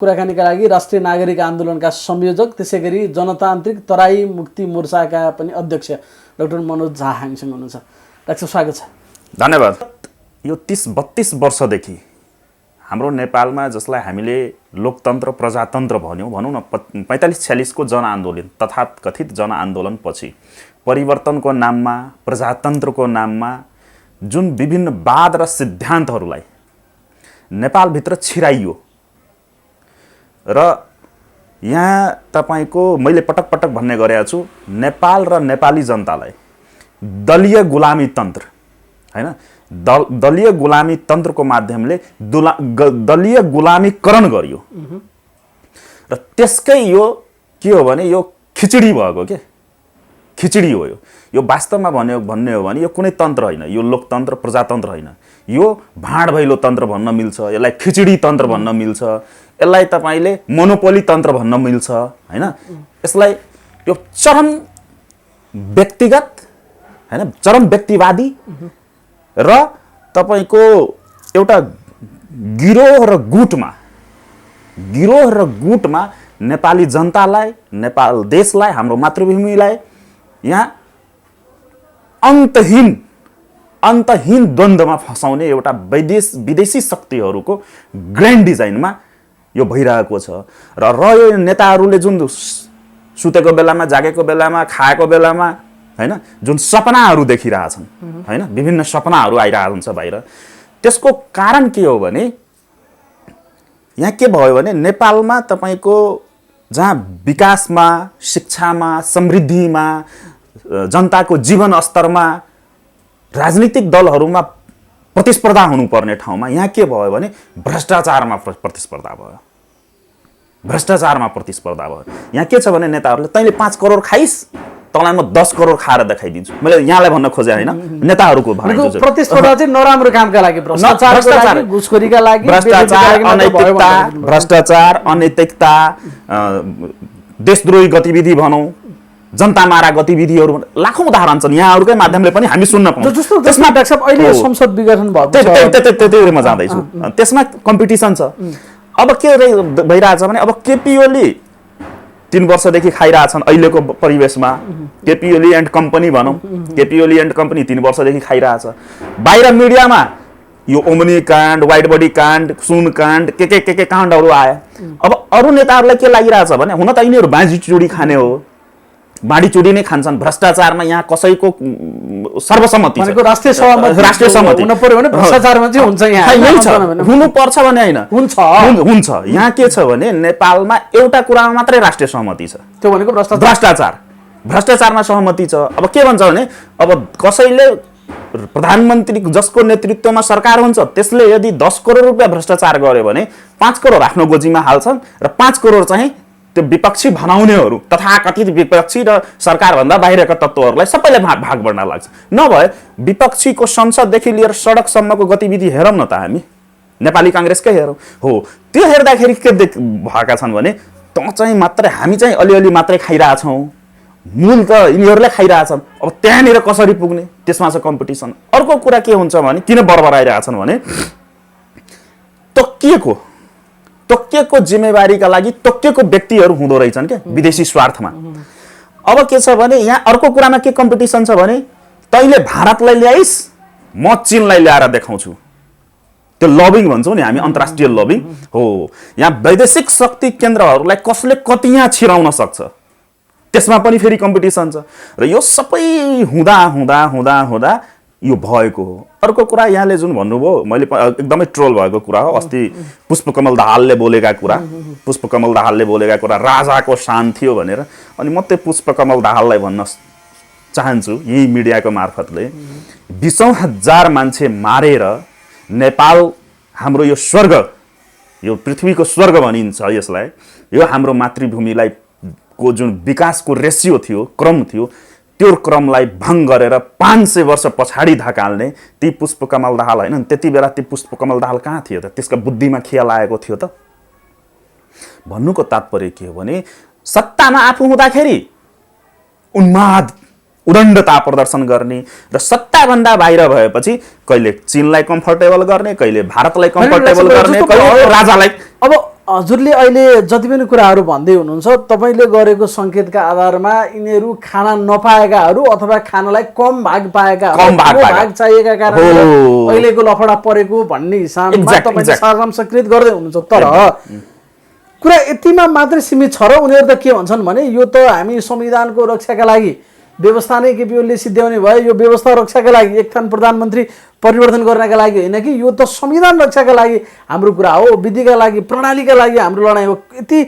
कुराकानीका लागि राष्ट्रिय नागरिक आन्दोलनका संयोजक त्यसैगरी जनतान्त्रिक तराई मुक्ति मोर्चाका पनि अध्यक्ष डाक्टर मनोज झा हामीसँग हुनुहुन्छ। डाक्टर स्वागत छ। धन्यवाद। यो 30-32 वर्षदेखि हाम्रो नेपालमा जसलाई हामीले लोकतन्त्र प्रजातन्त्र भनौँ न 45-46 को जनआन्दोलन तथाकथित जनआन्दोलन पछि परिवर्तनको नाममा प्रजातन्त्रको नाममा जुन विभिन्न वाद र सिद्धान्तहरूलाई नेपालभित्र छिराइयो र यहाँ तपाईको मैले पटक पटक भन्ने गरेको छु, नेपाल र नेपाली जनतालाई दलीय गुलामी तन्त्र हैन दलीय गुलामी तन्त्रको माध्यमले दलीय गुलामीकरण गरियो र त्यसकै यो के हो भने यो खिचडी भएको के खिचडी हो। यो वास्तवमा भन्ने हो भने यो कुनै तन्त्र होइन, यो लोकतन्त्र प्रजातन्त्र होइन, यो भाँड भैलो तन्त्र भन्न मिल्छ, यसलाई खिचडी तन्त्र भन्न मिल्छ, यसलाई तपाईले मोनोपोली तन्त्र भन्न मिल्छ हैन। यसलाई यो चरम व्यक्तिगत हैन चरम व्यक्तिवादी र तपाईको एउटा गिरोह र गुटमा नेपाली जनतालाई नेपाल देशलाई हाम्रो मातृभूमिलाई यहाँ अन्तहीन द्वन्द्वमा फसाउने एउटा विदेशी शक्तिहरूको ग्रान्ड डिजाइनमा यो भइरहेको छ र यो नेताहरूले जुन सुतेको बेलामा जागेको बेलामा खाएको बेलामा हैन जुन सपनाहरू देखिरहेछन् हैन विभिन्न सपनाहरू आइरहेको हुन्छ बाहिर, त्यसको कारण के हो भने यहाँ के भयो भने नेपालमा तपाईको जहाँ विकासमा शिक्षामा समृद्धिमा जनताको जीवन स्तरमा राजनीतिक दलहरूमा प्रतिस्पर्धा हुनुपर्ने ठाउँमा यहाँ के भयो भने भ्रष्टाचारमा प्रतिस्पर्धा भयो। यहाँ के छ भने नेताहरूले तैँले 5 करोड खाइस् तँलाई म 10 करोड खाएर देखाइदिन्छु। मैले यहाँलाई भन्न खोजे हैन, नेताहरूको प्रतिस्पर्धा चाहिँ नराम्रो कामका लागि भ्रष्टाचार घुसखोरीका लागि भ्रष्टाचार अनैतिकता देशद्रोही गतिविधि भनौं जनता मारा गतिविधिहरू लाखौं उदाहरण छन् यहाँहरुकै माध्यमले पनि हामी सुन्न पाउँछौँ। त्यसमा डाक्टर साहब अहिले संसद विघटन भएको छ त्यही म जाँदैछु। त्यसमा कम्पिटिसन छ। अब के भइरहेछ भने अब केपी ओली 3 वर्षदेखि खाइरहेछन् अहिलेको परिवेशमा। केपी ओली एन्ड कम्पनी भनौं, केपी ओली एन्ड कम्पनी 3 वर्षदेखि खाइरहेछ। बाहिर मिडियामा यो ओमनी काण्ड, व्हाइट बडी काण्ड, सुन काण्ड के काण्डहरू आए। अब अरु नेताहरूलाई के लागिरहेछ भने हुन त यिनीहरू बाँझी चुडी खाने हो, बाँडी चुडी नै खान्छन्। भ्रष्टाचारमा यहाँ कसैको सर्वसम्मति छ, राष्ट्रिय सहमति हुन पर्यो भने भ्रष्टाचारमा चाहिँ हुन्छ। यहाँ हुनु पर्छ भने हैन, हुन्छ। यहाँ के छ भने नेपालमा एउटा कुरामा मात्रै राष्ट्रिय सहमति छ, त्यो भनेको भ्रष्टाचारमा सहमति छ। अब के भन्छ भने अब कसैले प्रधानमन्त्री जसको नेतृत्वमा सरकार हुन्छ त्यसले यदि 10 करोड रुपैयाँ भ्रष्टाचार गर्यो भने 5 करोड आफ्नो गोजीमा हाल्छन् र 5 करोड चाहिँ त्यो विपक्षी बनाउनेहरू तथाकथित विपक्षी र सरकारभन्दा बाहिरका तत्त्वहरूलाई सबैले भाग बढ्न लाग्छ। नभए विपक्षीको संसददेखि लिएर सडकसम्मको गतिविधि हेरौँ न त हामी नेपाली कांग्रेसकै हेरौँ हो। त्यो हेर्दाखेरि के भएका छन् भने त चाहिँ मात्रै हामी चाहिँ अलिअलि मात्रै खाइरहेछौँ, मूल त यिनीहरूले खाइरहेछन्। अब त्यहाँनिर कसरी पुग्ने, त्यसमा छ कम्पिटिसन। अर्को कुरा के हुन्छ भने किन बरबराइरहेछन् भने तोकिएको जिम्मेवारीका लागि तोकिएको व्यक्तिहरू हुँदो रहेछन् के विदेशी स्वार्थमा। अब के छ भने यहाँ अर्को कुरामा के कम्पिटिसन छ भने तैले भारतलाई ल्याइस् म चीनलाई ल्याएर देखाउँछु। त्यो लबिङ भन्छौँ नि हामी, अन्तर्राष्ट्रिय लबिङ हो। यहाँ वैदेशिक शक्ति केन्द्रहरूलाई कसले कति यहाँ छिराउन सक्छ त्यसमा पनि फेरि कम्पिटिसन छ र यो सबै हुँदा यो भएको हो। अर्को कुरा यहाँले जुन भन्नुभयो मैले एकदमै ट्रोल भएको कुरा हो। अस्ति पुष्पकमल दाहालले बोलेका कुरा राजाको शान थियो भनेर। अनि म त्यो पुष्पकमल दाहाललाई भन्न चाहन्छु यही मिडियाको मार्फतले 20,000 मान्छे मारेर नेपाल हाम्रो यो स्वर्ग, यो पृथ्वीको स्वर्ग भनिन्छ यसलाई, यो हाम्रो मातृभूमिलाई को जुन विकासको रेसियो थियो, क्रम थियो, त्यो क्रमलाई भङ्ग गरेर 500 वर्ष पछाडि धकाल्ने ती पुष्पकमल दाहाल हैन। त्यति बेला ती पुष्पकमल दाहाल कहाँ थियो त? त्यसका बुद्धिमा खियाल आएको थियो त? भन्नुको तात्पर्य के हो भने सत्तामा आफू हुँदाखेरि उन्माद उदण्डता प्रदर्शन गर्ने र सत्ताभन्दा बाहिर भएपछि कहिले चीनलाई कम्फर्टेबल गर्ने, कहिले भारतलाई कम्फर्टेबल गर्ने, कहिले राजालाई। अब हजुरले अहिले जति पनि कुराहरू भन्दै हुनुहुन्छ तपाईँले गरेको सङ्केतका आधारमा यिनीहरू खाना नपाएकाहरू अथवा खानालाई कम भाग पाएका भाग चाहिएका कारणले अहिलेको लफडा परेको भन्ने हिसाबमा तपाईँले सारांश सङ्कलित गर्दै हुनुहुन्छ। तर कुरा यतिमा मात्रै सीमित छ र उनीहरू त के भन्छन् भने यो त हामी संविधानको रक्षाका लागि व्यवस्था नै केपी ओलीले सिद्ध्याउने भयो, यो व्यवस्था रक्षाका लागि एक थान प्रधानमन्त्री परिवर्तन गर्नका लागि होइन कि यो त संविधान रक्षाका लागि हाम्रो कुरा हो, विधिका लागि प्रणालीका लागि हाम्रो लडाइँ हो। यति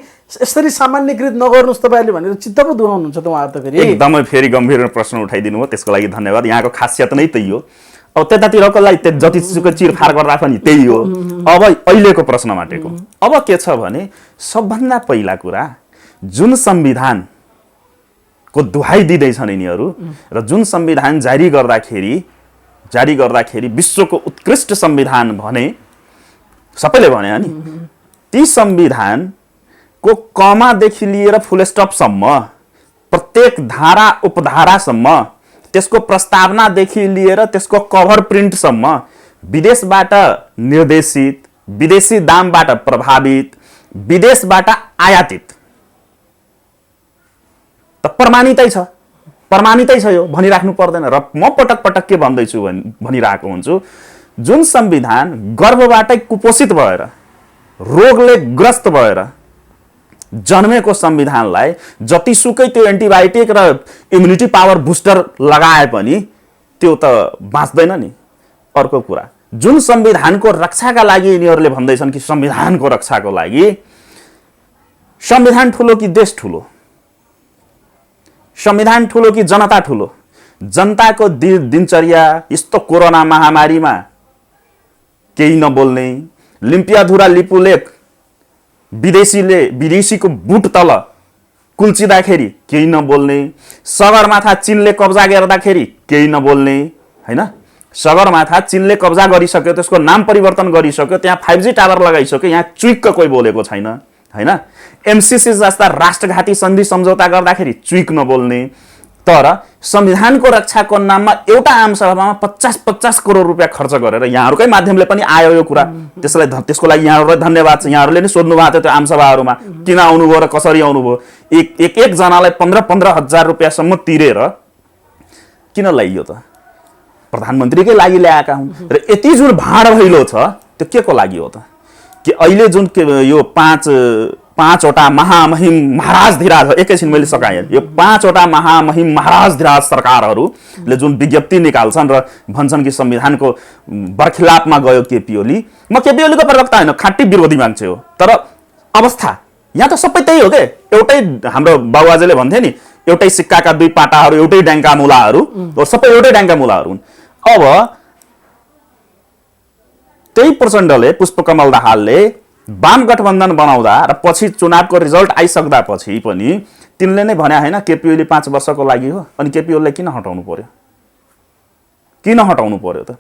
यसरी सामान्यकृत नगर्नुहोस् तपाईँहरूले भनेर चित्त पो दुखाउनुहुन्छ त उहाँहरू त। फेरि एकदमै फेरि गम्भीर प्रश्न उठाइदिनु भयो, त्यसको लागि धन्यवाद। यहाँको खासियत नै त्यही हो। अब त्यतातिरको लागि जतिसुकै चिरफार गर्दा पनि त्यही हो। अब अहिलेको प्रश्न माटेको अब के छ भने सबभन्दा पहिला कुरा जुन संविधान को दुहाई दिँदैछन् यिनीहरू र जुन संविधान जारी गर्दाखेरि विश्वको उत्कृष्ट संविधान भने सबैले भने नि, ती संविधानको कमादेखि लिएर फुल स्टपसम्म प्रत्येक धारा उपधारासम्म त्यसको प्रस्तावनादेखि लिएर त्यसको कभर प्रिन्टसम्म विदेशबाट निर्देशित, विदेशी दामबाट प्रभावित, विदेशबाट आयातित त प्रमाणितै छ यो भनिराख्नु पर्दैन। र म पटक पटक के भन्दैछु भनिरहेको हुन्छु, जुन संविधान गर्भबाटै कुपोषित भएर रोगले ग्रस्त भएर जन्मेको संविधानलाई जतिसुकै त्यो एन्टिबायोटिक र इम्युनिटी पावर बुस्टर लगाए पनि त्यो त बाँच्दैन नि। अर्को कुरा जुन संविधानको रक्षाका लागि यिनीहरूले भन्दैछन् कि संविधानको रक्षाको लागि, संविधान ठुलो कि देश ठुलो, संविधान ठुलो कि जनता ठुलो? जनताको दिनचर्या यस्तो कोरोना महामारीमा केही नबोल्ने, लिम्पियाधुरा लिपुलेक विदेशीको बुट तल कुल्चिँदाखेरि केही नबोल्ने, सगरमाथा चीनले कब्जा गर्दाखेरि केही नबोल्ने, हैन? सगरमाथा चीनले कब्जा गरिसक्यो, त्यसको नाम परिवर्तन गरिसक्यो, त्यहाँ 5G टावर लगाइसक्यो, यहाँ चुइक्क कोही बोलेको छैन, हैन? एमसीसी जस्ता राष्ट्रघाती सन्धि सम्झौता गर्दाखेरि चुइक नबोल्ने। तर संविधानको रक्षाको नाममा एउटा आमसभामा 50-50 करोड रुपियाँ खर्च गरेर यहाँहरूकै माध्यमले पनि आयो यो कुरा, त्यसको लागि यहाँहरूलाई धन्यवाद छ। यहाँहरूले नै सोध्नु भएको थियो त्यो आमसभाहरूमा किन आउनुभयो र कसरी आउनुभयो। एक जनालाई 15-15 हजार रुपियाँसम्म तिरेर किन ल्याइयो त? प्रधानमन्त्रीकै लागि ल्याएका हुन्। र यति जुन भाँड भैलो छ त्यो के को लागि हो त? कि अहिले जुन यो पाँचवटा महामहिम महाराजधिराज, एकैछिन मैले सकाएँ, यो 5वटा महामहिम महाराजधिराज सरकारहरूले जुन विज्ञप्ति निकाल्छन् र भन्छन् कि संविधानको बर्खिलापमा गयो केपी ओली। म केपी ओलीको प्रवक्ता होइन, खाँटी विरोधी मान्छे हो। तर अवस्था यहाँ त सबै त्यही हो के, एउटै हाम्रो बाबुआजेले भन्थे नि, एउटै सिक्काका दुई पाटाहरू, एउटै ड्याङ्का मुलाहरू, सबै एउटै ड्याङ्का मुलाहरू हुन्। अब त्यही प्रचण्डले, पुष्पकमल दाहालले वाम गठबन्धन बनाउँदा र पछि चुनावको रिजल्ट आइसक्दा पछि पनि तिनले नै भने होइन केपी ओली 5 वर्षको लागि हो। अनि केपी ओलीलाई किन हटाउनु पर्यो? किन हटाउनु पर्यो त?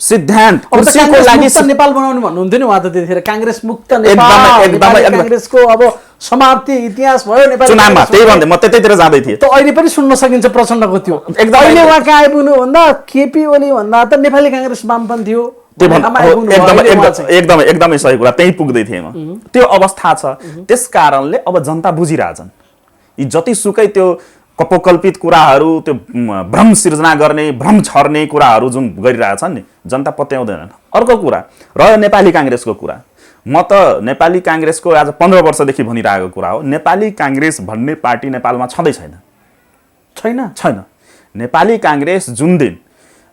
सिद्धान्त कुर्सीको लागि नेपाल बनाउनु भन्नुहुन्थ्यो नि उहाँ त त्यतिखेर। कांग्रेस मुक्त नेपाल, कांग्रेसको अब समाप्ति इतिहास भयो नेपाल चुनावमा। त्यही भन्दै म त्यतैतिर जाँदै थिएँ। त अहिले पनि सुन्न सकिन्छ प्रचण्डको त्यो। अहिले उहाँ कहाँ आइपुग्नु भन्दा केपी ओली भन्दा त नेपाली कांग्रेस वामपन्थी हो। एकदमै सही कुरा, त्यही पुग्दै थिएँ म। त्यो अवस्था छ। त्यस कारणले अब जनता बुझिरहेछन् यी जतिसुकै त्यो कपोकल्पित कुराहरू, त्यो भ्रम सिर्जना गर्ने, भ्रम छर्ने कुराहरू जुन गरिरहेछन् नि, जनता पत्याउँदैनन्। अर्को कुरा रह्यो नेपाली कांग्रेसको कुरा। म त नेपाली कांग्रेसको आज 15 वर्षदेखि भनिरहेको कुरा हो, नेपाली कांग्रेस भन्ने पार्टी नेपालमा छँदै छैन। नेपाली कांग्रेस जुन दिन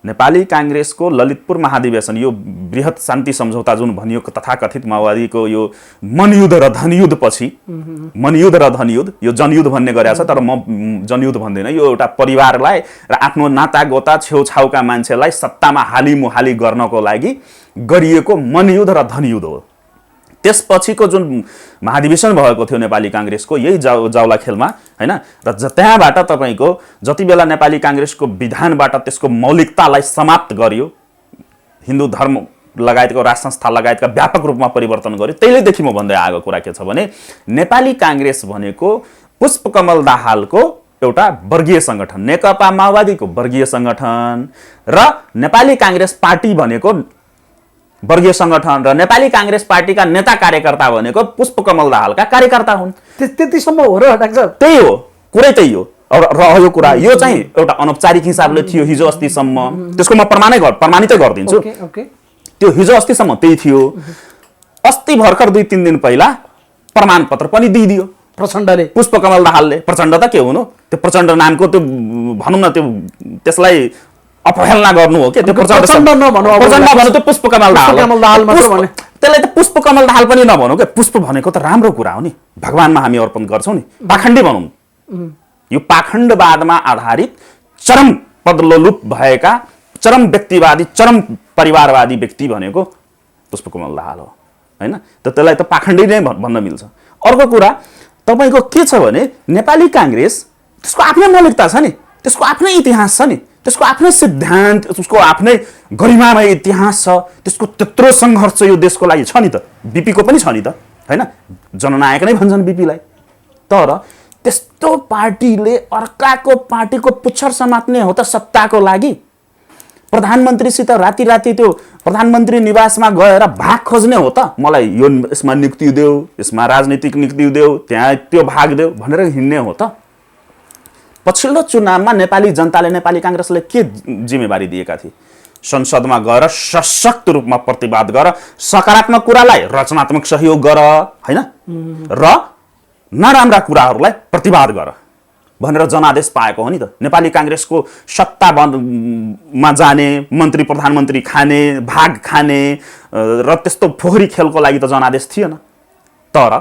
नेपाली कांग्रेसको ललितपुर महाधिवेशन, यो बृहत शान्ति सम्झौता जुन भनियो तथाकथित माओवादीको यो मनयुद्ध र धनयुद्ध पछि, मनयुद्ध र धनयुद्ध, यो जनयुद्ध भन्ने गरेको छ तर म जनयुद्ध भन्दैन, यो एउटा परिवारलाई र आफ्नो नातागोता छेउछाउका मान्छेलाई सत्तामा हालिमुहाली गर्नको लागि गरिएको मनयुद्ध र धनयुद्ध हो। त्यसपछिको जुन महाधिवेशन भएको थियो नेपाली कांग्रेसको यही जाउला खेलमा, हैन? र त्यहाँबाट तपाईको जति बेला नेपाली कांग्रेसको विधानबाट त्यसको मौलिकतालाई समाप्त गर्यो, हिन्दू धर्म लगायतको राष्ट्र संस्था लगायतका व्यापक रूपमा परिवर्तन गर्यो, त्यसैदेखि म भन्दै आएको कुरा के छ भने नेपाली कांग्रेस भनेको पुष्पकमल दाहालको एउटा वर्गीय संगठन, नेकपा माओवादीको वर्गीय संगठन, र नेपाली कांग्रेस पार्टी भनेको वर्गीय संगठन र नेपाली कांग्रेस पार्टीका नेता कार्यकर्ता भनेको पुष्पकमल दाहालका कार्यकर्ता हुन्। त्यतिसम्म हो र डाक्टर? त्यही हो, कुरै त्यही हो। रह्यो कुरा यो चाहिँ एउटा अनौपचारिक हिसाबले थियो हिजो अस्तिसम्म, त्यसको म प्रमाणितै गरिदिन्छु। त्यो हिजो अस्तिसम्म त्यही थियो। अस्ति भर्खर 2-3 दिन पहिला प्रमाणपत्र पनि दिइदियो प्रचण्डले, पुष्पकमल दाहालले। प्रचण्ड त के हुनु, त्यो प्रचण्ड नामको त्यो भनौँ न, त्यो त्यसलाई अपहेलना गर्नु हो के? त्यो प्रचण्ड नभनु, त्यो पुष्पकमल दाहाल मात्र भने, त्यसलाई त पुष्पकमल दाहाल पनि नभनौ के? पुष्प भनेको त राम्रो कुरा हो नि, भगवानमा हामी अर्पण गर्छौँ नि। पाखण्डी भनौँ, यो पाखण्डवादमा आधारित चरम पदलोलुप भएका चरम व्यक्तिवादी, चरम परिवारवादी व्यक्ति भनेको पुष्पकमल दाहाल हो, हैन? त त्यसलाई त पाखण्डी नै भन्न मिल्छ। अर्को कुरा तपाईको के छ भने नेपाली कांग्रेस त्यसको आफ्नै मौलिकता छ नि, त्यसको आफ्नै इतिहास छ नि, त्यसको आफ्नै सिद्धान्त, त्यसको आफ्नै गरिमामय इतिहास छ, त्यसको त्यत्रो संघर्ष यो देशको लागि छ नि त। बीपी को पनि छ नि त, हैन? जननायक नै भन्छन् बीपीलाई। तर त्यस्तो पार्टीले अर्काको पार्टीको पुच्छर समात्ने हो त सत्ताको लागि? प्रधानमन्त्रीसित राति राति त्यो प्रधानमन्त्री निवासमा गएर भाग खोज्ने हो त? मलाई यो यसमा नियुक्ति देऊ, यसमा राजनीतिक नियुक्ति देऊ, त्यहाँ त्यो भाग देऊ भनेर हिँड्ने हो त? पछिल्लो चुनावमा नेपाली जनताले नेपाली कांग्रेसले के जिम्मेवारी दिएका थिए? संसदमा गएर सशक्त रूपमा प्रतिवाद गर, सकारात्मक कुरालाई रचनात्मक सहयोग गर, हैन? र नराम्रा कुराहरूलाई प्रतिवाद गर भनेर जनादेश पाएको हो नि त। नेपाली कांग्रेसको सत्तामा जाने, मन्त्री प्रधानमन्त्री खाने, भाग खाने र त्यस्तो फोहोरी खेलको लागि त जनादेश थिएन। तर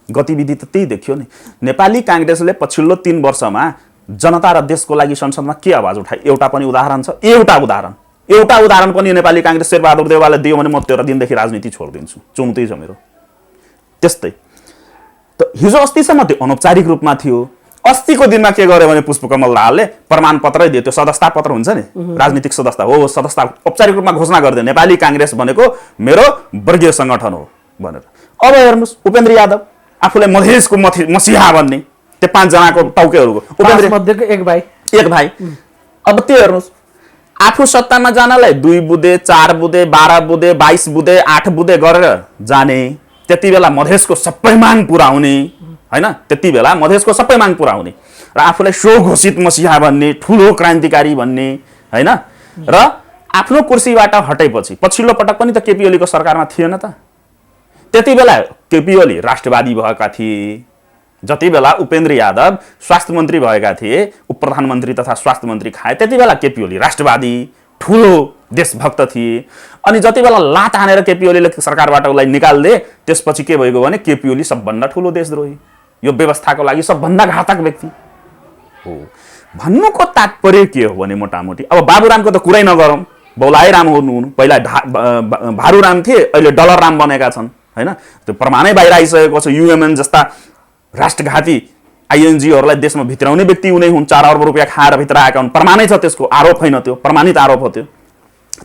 गतिविधि त त्यही देखियो नि। नेपाली कांग्रेसले पछिल्लो 3 वर्षमा जनता र देशको लागि संसदमा के आवाज उठाए? एउटा पनि उदाहरण छ? एउटा उदाहरण पनि नेपाली कांग्रेस शेरबहादुर देउवाले दियो भने म 13 दिनदेखि राजनीति छोडिदिन्छु, चुनौती छ मेरो। त्यस्तै त हिजो अस्तिसम्म त्यो अनौपचारिक रूपमा थियो। अस्तिको दिनमा के गर्यो भने पुष्पकमल दाहालले प्रमाणपत्रै दियो, त्यो सदस्यता पत्र हुन्छ नि, राजनीतिक सदस्यता हो, सदस्यता औपचारिक रूपमा घोषणा गरिदियो, नेपाली कांग्रेस भनेको मेरो वर्गीय संगठन हो भनेर। अब हेर्नुस्, उपेन्द्र यादव आफूलाई मधेसको मसिहा भन्ने, त्यो 5 जनाको टाउकेहरूको उपेन्द्र मध्येको एक भाइ। अब त्यो हेर्नुस्, आफू सत्तामा जानलाई 2 बुँदे, 4 बुँदे, 12 बुँदे, 22 बुँदे, 8 बुँदे गरेर जाने, त्यति बेला मधेसको सबै माग पूरा हुने, हैन? त्यति बेला मधेसको सबै माग पूरा हुने र आफूलाई स्वघोषित मसिहा भन्ने, ठुलो क्रान्तिकारी भन्ने, हैन? र आफ्नो कुर्सीबाट हटेपछि पछिल्लो पटक पनि त केपी ओलीको सरकारमा थिएन त? त्यति बेला केपी ओली राष्ट्रवादी भएका थिए। जति बेला उपेन्द्र यादव स्वास्थ्य मन्त्री भएका थिए, उप प्रधानमन्त्री तथा स्वास्थ्य मन्त्री खाए, त्यति बेला केपी ओली राष्ट्रवादी ठुलो देशभक्त थिए। अनि जति बेला लात हानेर केपी ओलीले सरकारबाट उसलाई निकाल्दे, त्यसपछि के भएको भने केपी ओली सबभन्दा ठुलो देशद्रोही, यो व्यवस्थाको लागि सबभन्दा घातक व्यक्ति हो। भन्नुको तात्पर्य के हो भने मोटामोटी अब बाबुरामको त कुरै नगरौँ, बौलाए राम हुनु, पहिला भारुराम थिए, अहिले डलर राम बनेका छन्, हैन? त्यो प्रमाणै बाहिर आइसकेको छ। युएमएन जस्ता राष्ट्रघाती आइएनजीहरूलाई देशमा भित्राउने व्यक्ति उनी हुन्, 4 अर्ब रुपियाँ खाएर भित्र आएका हुन्, प्रमाणै छ त्यसको, आरोप होइन त्यो, प्रमाणित आरोप हो त्यो।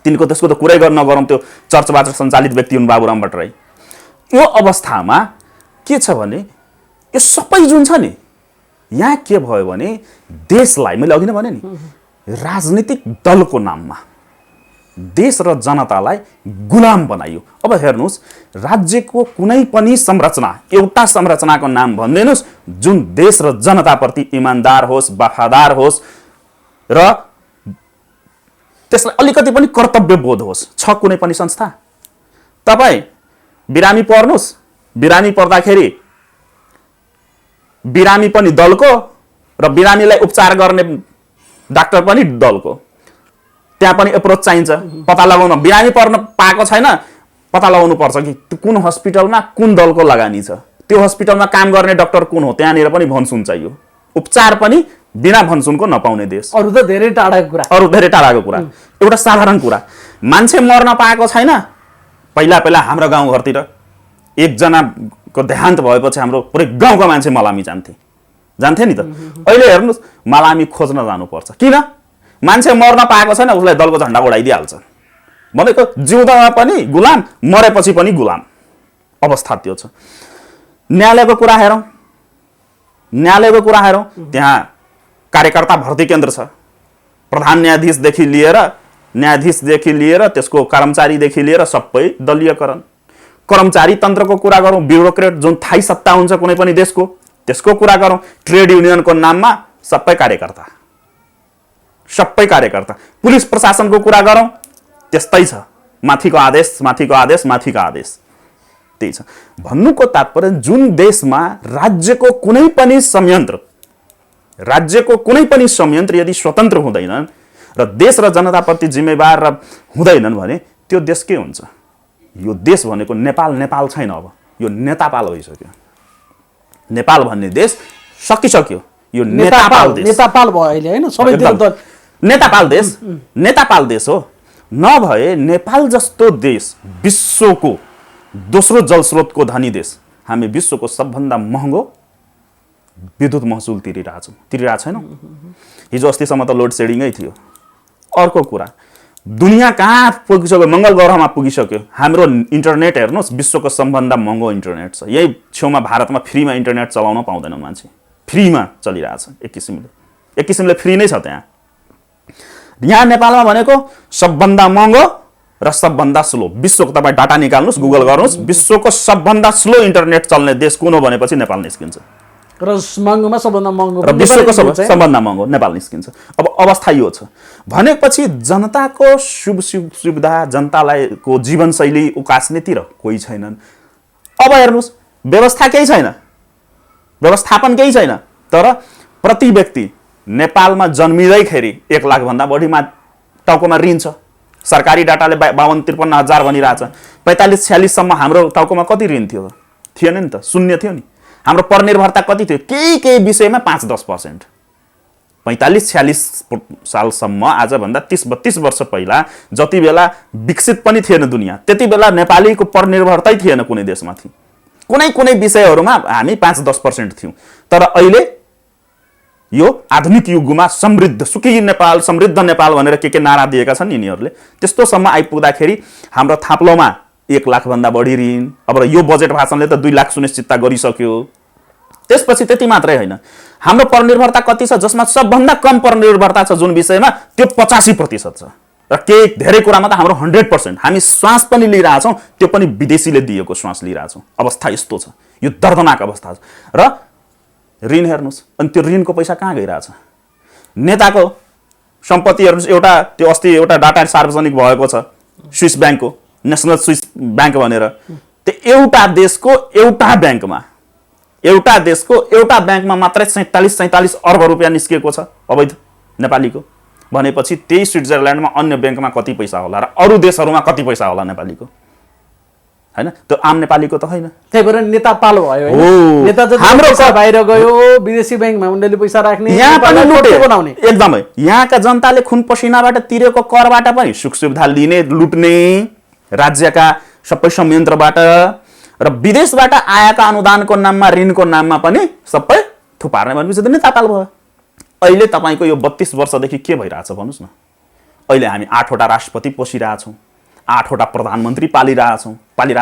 तिनको त्यसको त कुरै नगरौँ, त्यो चर्चबाट सञ्चालित व्यक्ति हुन् बाबुराम भट्टराई। यो अवस्थामा के छ भने यो सबै जुन छ नि, यहाँ के भयो भने देशलाई, मैले अघि नै भने नि, राजनीतिक दलको नाममा देश र जनतालाई गुलाम बनाइयो। अब हेर्नुस्, राज्यको कुनै पनि संरचना, एउटा संरचनाको नाम भनिदिनुस् जुन देश र जनताप्रति इमानदार होस्, वफादार होस् र त्यसलाई अलिकति पनि कर्तव्य बोध होस्। छ कुनै पनि संस्था? तपाईँ बिरामी पर्नुस्, बिरामी पर्दाखेरि बिरामी पनि दलको र बिरामीलाई उपचार गर्ने डाक्टर पनि दलको, त्यहाँ पनि एप्रोच चाहिन्छ। पत्ता लगाउन, बिरामी पर्न पाएको छैन, पत्ता लगाउनु पर्छ कि कुन हस्पिटलमा कुन दलको लगानी छ, त्यो हस्पिटलमा काम गर्ने डाक्टर कुन हो, त्यहाँनिर पनि भनसुन चाहियो। उपचार पनि बिना भनसुनको नपाउने देश। अरु त धेरै टाढाको कुरा। एउटा साधारण कुरा, मान्छे मर्न पाएको छैन, पहिला हाम्रो गाउँघरतिर एकजनाको देहान्त भएपछि हाम्रो पुरै गाउँको मान्छे मलामी जान्थे नि त। अहिले हेर्नुस्, मलामी खोज्न जानुपर्छ। किन? मान्छे मर्न पाएको छैन, उसलाई दलको झण्डा उडाइदिइहाल्छ। भनेको जिउँदामा पनि गुलाम, मरेपछि पनि गुलाम अवस्था त्यो छ। न्यायालयको कुरा हेरौँ, त्यहाँ कार्यकर्ता भर्ती केन्द्र छ। प्रधान न्यायाधीशदेखि लिएर न्यायाधीशदेखि लिएर त्यसको कर्मचारीदेखि लिएर सबै दलीयकरण। कर्मचारी तन्त्रको कुरा गरौँ, ब्युरोक्रेट जुन थाई सत्ता हुन्छ कुनै पनि देशको, त्यसको कुरा गरौँ। ट्रेड युनियनको नाममा सबै कार्यकर्ता, सबै कार्यकर्ता। पुलिस प्रशासनको कुरा गरौँ, त्यस्तै छ, माथिको आदेश माथिको आदेश माथिको आदेश, त्यही छ। भन्नुको तात्पर्य जुन देशमा राज्यको कुनै पनि संयन्त्र यदि स्वतन्त्र हुँदैनन् र देश र जनताप्रति जिम्मेवार र हुँदैनन् भने त्यो देश के हुन्छ? यो देश भनेको नेपाल छैन, अब यो नेतापाल भइसक्यो। नेपाल भन्ने देश सकिसक्यो, यो नेतापाल देश, नेतापाल भयो अहिले हैन, सबैतिर नेतापाल देश हो। नभए नेपाल जस्तो देश विश्वको दोस्रो जलस्रोतको धनी देश, हामी विश्वको सबभन्दा महँगो विद्युत महसुल तिरिरहेको छैनौँ। हिजो अस्तिसम्म त लोड सेडिङै थियो। अर्को कुरा, दुनियाँ कहाँ पुगिसक्यो? मङ्गल ग्रहमा पुगिसक्यो। हाम्रो इन्टरनेट हेर्नुहोस्, विश्वको सबभन्दा महँगो इन्टरनेट छ। यही छेउमा भारतमा फ्रीमा इन्टरनेट चलाउन पाउँदैनन् मान्छे, फ्रीमा चलिरहेछ। एक किसिमले फ्री नै छ त्यहाँ। यहाँ नेपालमा भनेको सबभन्दा महँगो र सबभन्दा स्लो। विश्वको तपाईँ डाटा निकाल्नुहोस्, गुगल गर्नुहोस्, विश्वको सबभन्दा स्लो इन्टरनेट चल्ने देश कुन हो भनेपछि नेपाल निस्किन्छ। र महँगोमा सबभन्दा महँगो र विश्वको सबभन्दा महँगो नेपाल निस्किन्छ। अब अवस्था यो छ भनेपछि जनताको सुविधा, जनतालाई को जीवनशैली उकास्नेतिर कोही छैनन्। अब हेर्नुहोस्, व्यवस्था केही छैन, व्यवस्थापन केही छैन। तर प्रति व्यक्ति नेपालमा जन्मिँदैखेरि 1 लाखभन्दा बढीमा टाउकोमा ऋण छ। सरकारी डाटाले 52-53 हजार भनिरहेछ। 45-46 सम्म हाम्रो टाउकोमा कति ऋण थियो? थिएन नि त, शून्य थियो नि। हाम्रो परनिर्भरता कति थियो? केही विषयमा 5-10%। 45-46 सालसम्म, आजभन्दा 30-32 वर्ष पहिला जति बेला विकसित पनि थिएन दुनियाँ, त्यति बेला नेपालीको परनिर्भरतै थिएन कुनै देशमाथि। कुनै विषयहरूमा हामी 5-10% थियौँ। तर अहिले यो आधुनिक युगमा सुखी नेपाल, समृद्ध नेपाल भनेर के नारा दिएका छन् यिनीहरूले, त्यस्तोसम्म आइपुग्दाखेरि हाम्रो थाप्लोमा 1 लाखभन्दा बढी ऋण। अब यो बजेट भाषणले त 2 लाख सुनिश्चितता गरिसक्यो। त्यसपछि त्यति मात्रै होइन, हाम्रो परनिर्भरता कति छ? जसमा सबभन्दा कम परनिर्भरता छ जुन विषयमा, त्यो 85% छ। र केही धेरै कुरामा त हाम्रो 100%। हामी श्वास पनि लिइरहेछौँ, त्यो पनि विदेशीले दिएको श्वास लिइरहेछौँ। अवस्था यस्तो छ, यो दर्दनाक अवस्था छ। र ऋण हेर्नुहोस्, अनि त्यो ऋणको पैसा कहाँ गइरहेछ? नेताको सम्पत्ति हेर्नुहोस्। त्यो अस्ति एउटा डाटा सार्वजनिक भएको छ स्विस ब्याङ्कको, नेसनल स्विस ब्याङ्क भनेर। त्यो एउटा देशको एउटा ब्याङ्कमा मात्रै 47 अर्ब रुपियाँ निस्केको छ अवैध नेपालीको। भनेपछि त्यही स्विट्जरल्यान्डमा अन्य ब्याङ्कमा कति पैसा होला र अरू देशहरूमा कति पैसा होला नेपालीको, हैन? त्यो आम नेपालीको त होइन। त्यही भएर नेतापाल भयो। नेता हाम्रो बाहिर गयो, विदेशी ब्याङ्कमा उनीहरूले पैसा राख्ने, यहाँ पनि लुटे बनाउने। एकदमै यहाँका जनताले खुन पसिनाबाट तिरेको करबाट पनि सुख सुविधा लिने, लुट्ने, राज्यका सबै संयन्त्रबाट र विदेशबाट आएका अनुदानको नाममा, ऋणको नाममा पनि सबै थुपार्ने भनेपछि त नेतापाल भयो। अहिले तपाईँको यो 32 वर्षदेखि के भइरहेछ भन्नुहोस् न? अहिले हामी 8वटा राष्ट्रपति पोसिरहेछौँ, 8वटा प्रधानमन्त्री पालिरहेको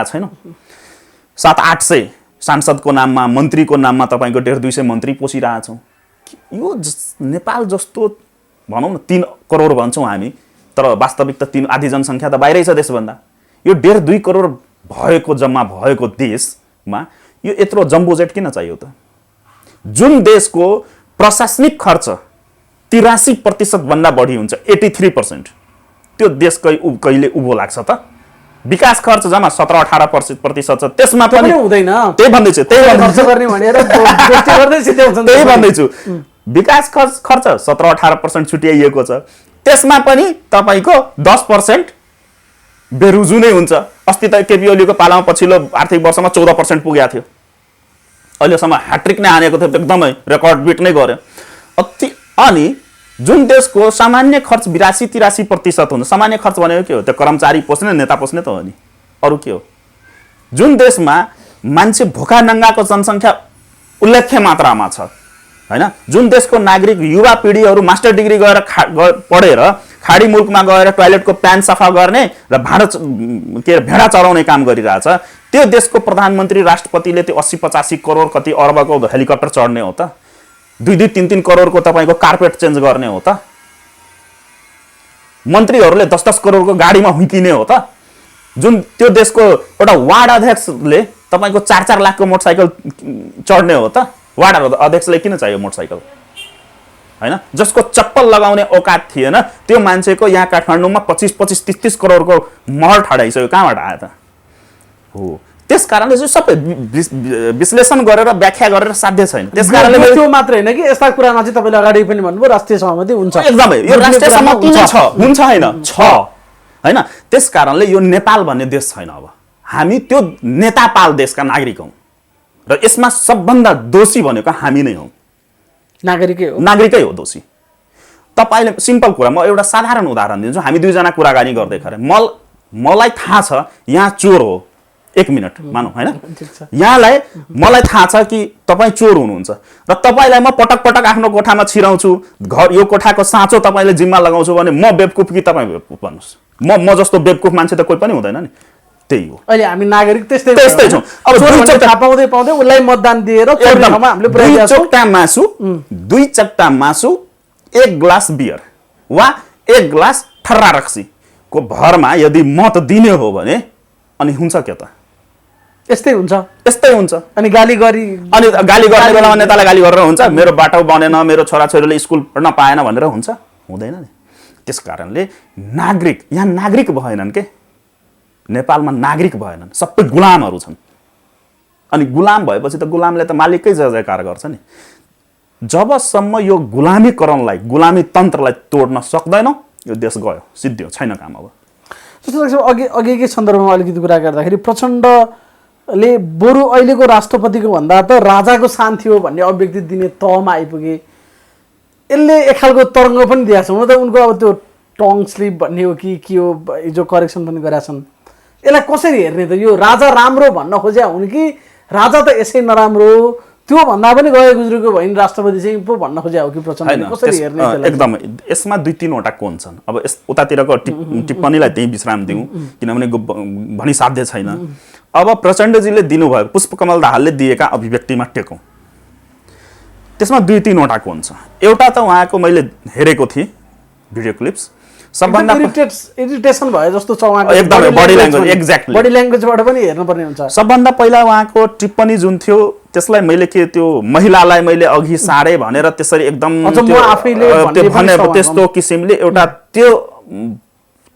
छैनौँ। 700-800 सांसदको नाममा, मन्त्रीको नाममा तपाईँको 150-200 मन्त्री पोसिरहेछौँ। यो नेपाल जस्तो भनौँ न 3 करोड भन्छौँ हामी, तर वास्तविक त 3 आधी जनसङ्ख्या त बाहिरै छ देशभन्दा। यो 1.5-2 करोड जम्मा भएको देशमा यो यत्रो जम्बो जेट किन चाहियो त? जुन देशको प्रशासनिक खर्च 83% भन्दा बढी हुन्छ, 83%, त्यो देश कहिले उभो लाग्छ त? विकास खर्च जम्मा 17-18% छ, त्यसमा पनि हुँदैन। त्यही भन्दैछु, विकास खर्च 17-18% छुट्याइएको छ, त्यसमा पनि तपाईँको 10% बेरुजु नै हुन्छ। अस्ति त केपी ओलीको पालामा पछिल्लो आर्थिक वर्षमा 14% पुगेको थियो। अहिलेसम्म ह्याट्रिक नै हानेको थियो, एकदमै रेकर्ड बिट नै गर्यो। अनि जुन देशको सामान्य खर्च 82-83% हुन्छ, सामान्य खर्च भनेको के हो? त्यो कर्मचारी पोस्ने, नेता पोस्ने त हो नि, अरू के हो? जुन देशमा मान्छे भोका नङ्गाको जनसङ्ख्या उल्लेख्य मात्रामा छ, हैन? जुन देशको नागरिक युवा पिँढीहरू मास्टर डिग्री गएर पढेर खाडी मुलुकमा गएर टोयलेटको प्यान सफा गर्ने र भेडा चराउने काम गरिरहेछ, त्यो देशको प्रधानमन्त्री, राष्ट्रपतिले त्यो 80-85 करोड कति अर्बको हेलिकप्टर चढ्ने हो त? 2-3 करोडको तपाईँको कार्पेट चेन्ज गर्ने हो त? मन्त्रीहरूले 10-10 करोडको गाडीमा हुँकिने हो त? जुन त्यो देशको एउटा वार्ड अध्यक्षले तपाईँको 4-4 लाखको मोटरसाइकल चढ्ने हो त? वार्ड अध्यक्षलाई किन चाहियो मोटरसाइकल? हैन, जसको चप्पल लगाउने औकात थिएन त्यो मान्छेको यहाँ काठमाडौँमा 25-30 करोडको महल ठडाइसक्यो। कहाँबाट आयो त? हो, त्यस कारणले चाहिँ सबै विश्लेषण गरेर व्याख्या गरेर साध्य छैन। त्यस कारणले त्यो मात्र हैन कि यस्ता कुरामा चाहिँ तपाईले अगाडि पनि भन्नुभयो राष्ट्रिय सहमति हुन्छ। एकदमै यो राष्ट्रिय सहमति नै छ, हुन्छ हैन छ हैन। त्यस कारणले यो नेपाल भन्ने देश छैन। अब हामी त्यो नेतापाल देशका नागरिक हौं र यसमा सबभन्दा दोषी भनेको हामी नै हौं। नागरिकै हो दोषी। तपाईले सिम्पल कुरा, म एउटा साधारण उदाहरण दिन्छु। हामी दुईजना कुराकानी गर्दै खरे मलाई थाहा छ यहाँ चोर हो, 1 मिनट मानौ हैन, यहाँलाई मलाई थाहा छ कि तपाई चोर हुनुहुन्छ र तपाईलाई म पटक पटक आफ्नो कोठामा छिराउँछु, घर यो कोठाको साँचो तपाईले जिम्मा लगाउँछु भने म बेवकुफ कि तपाई बेवकुफ? भन्नुस्। म जस्तो बेवकुफ मान्छे त कोही पनि हुँदैन नि। त्यही हो, अहिले हामी नागरिक त्यस्तै छौं। अब थाहा पाउँदै उसलाई मतदान दिएर दुई चट्टा मासु 1 ग्लास बियर वा 1 ग्लास ठर्रा रक्सी को भरमा यदि मत दिने हो भने अनि हुन्छ के त? यस्तै हुन्छ। अनि गाली गर्ने बेलामा नेतालाई गाली गरेर हुन्छ? मेरो बाटो बनेन, मेरो छोराछोरीले स्कुल पढ्न पाएन भनेर हुन्छ? हुँदैन नि। त्यस कारणले यहाँ नागरिक भएनन् के? नेपालमा नागरिक भएनन्, सबै गुलामहरू छन्। अनि गुलाम भएपछि त गुलामले त मालिककै जय जयकार गर्छ नि। जबसम्म यो गुलामीकरणलाई, गुलामी तन्त्रलाई तोड्न सक्दैनौ यो देश गयो, सिद्धियो, छैन काम। अब अघिकै सन्दर्भमा अलिकति कुरा गर्दाखेरि प्रचण्डले बरु अहिलेको राष्ट्रपतिको भन्दा त राजाको सान थियो भन्ने अभिव्यक्ति दिने तहमा आइपुगे। यसले एक खालको तरङ्ग पनि दिएको छ। हुन त उनको अब त्यो टङ स्लिप भन्ने हो कि के हो, जो करेक्सन पनि गरेका छन्। यसलाई कसरी हेर्ने त? यो राजा राम्रो भन्न खोज्या हुन् कि राजा त यसै नराम्रो, त्यो भन्दा पनि गए गुज्रेको भइन राष्ट्रपति चाहिँ पो भन्न खोज्या हो कि प्रचण्डले? कसरी हेर्ने? एकदमै यसमा 2-3 वटा कोण छन्। अब उतातिरको टिप्पणीलाई त्यही विश्राम दिउँ, किनभने भनी साध्य छैन। अब प्रचण्डजीले दिनुभएको, पुष्पकमल दाहालले दिएका अभिव्यक्तिमा टेकौँ, त्यसमा 2-3 वटा कोण छ। एउटा त उहाँको मैले हेरेको थिएँ भिडियो क्लिप्स, सबभन्दा इरिटेसन भयो जस्तो छ उहाँको एकदमै बडी ल्याङ्ग्वेज, एक्ज्याक्टली बडी ल्याङ्ग्वेजबाट पनि हेर्नु पर्ने हुन्छ। सबभन्दा पहिला उहाँको टिप्पणी जुन थियो त्यसलाई मैले के त्यो महिलालाई मैले अघि सारे भनेर त्यसरी एकदम त्यस्तो किसिमले एउटा त्यो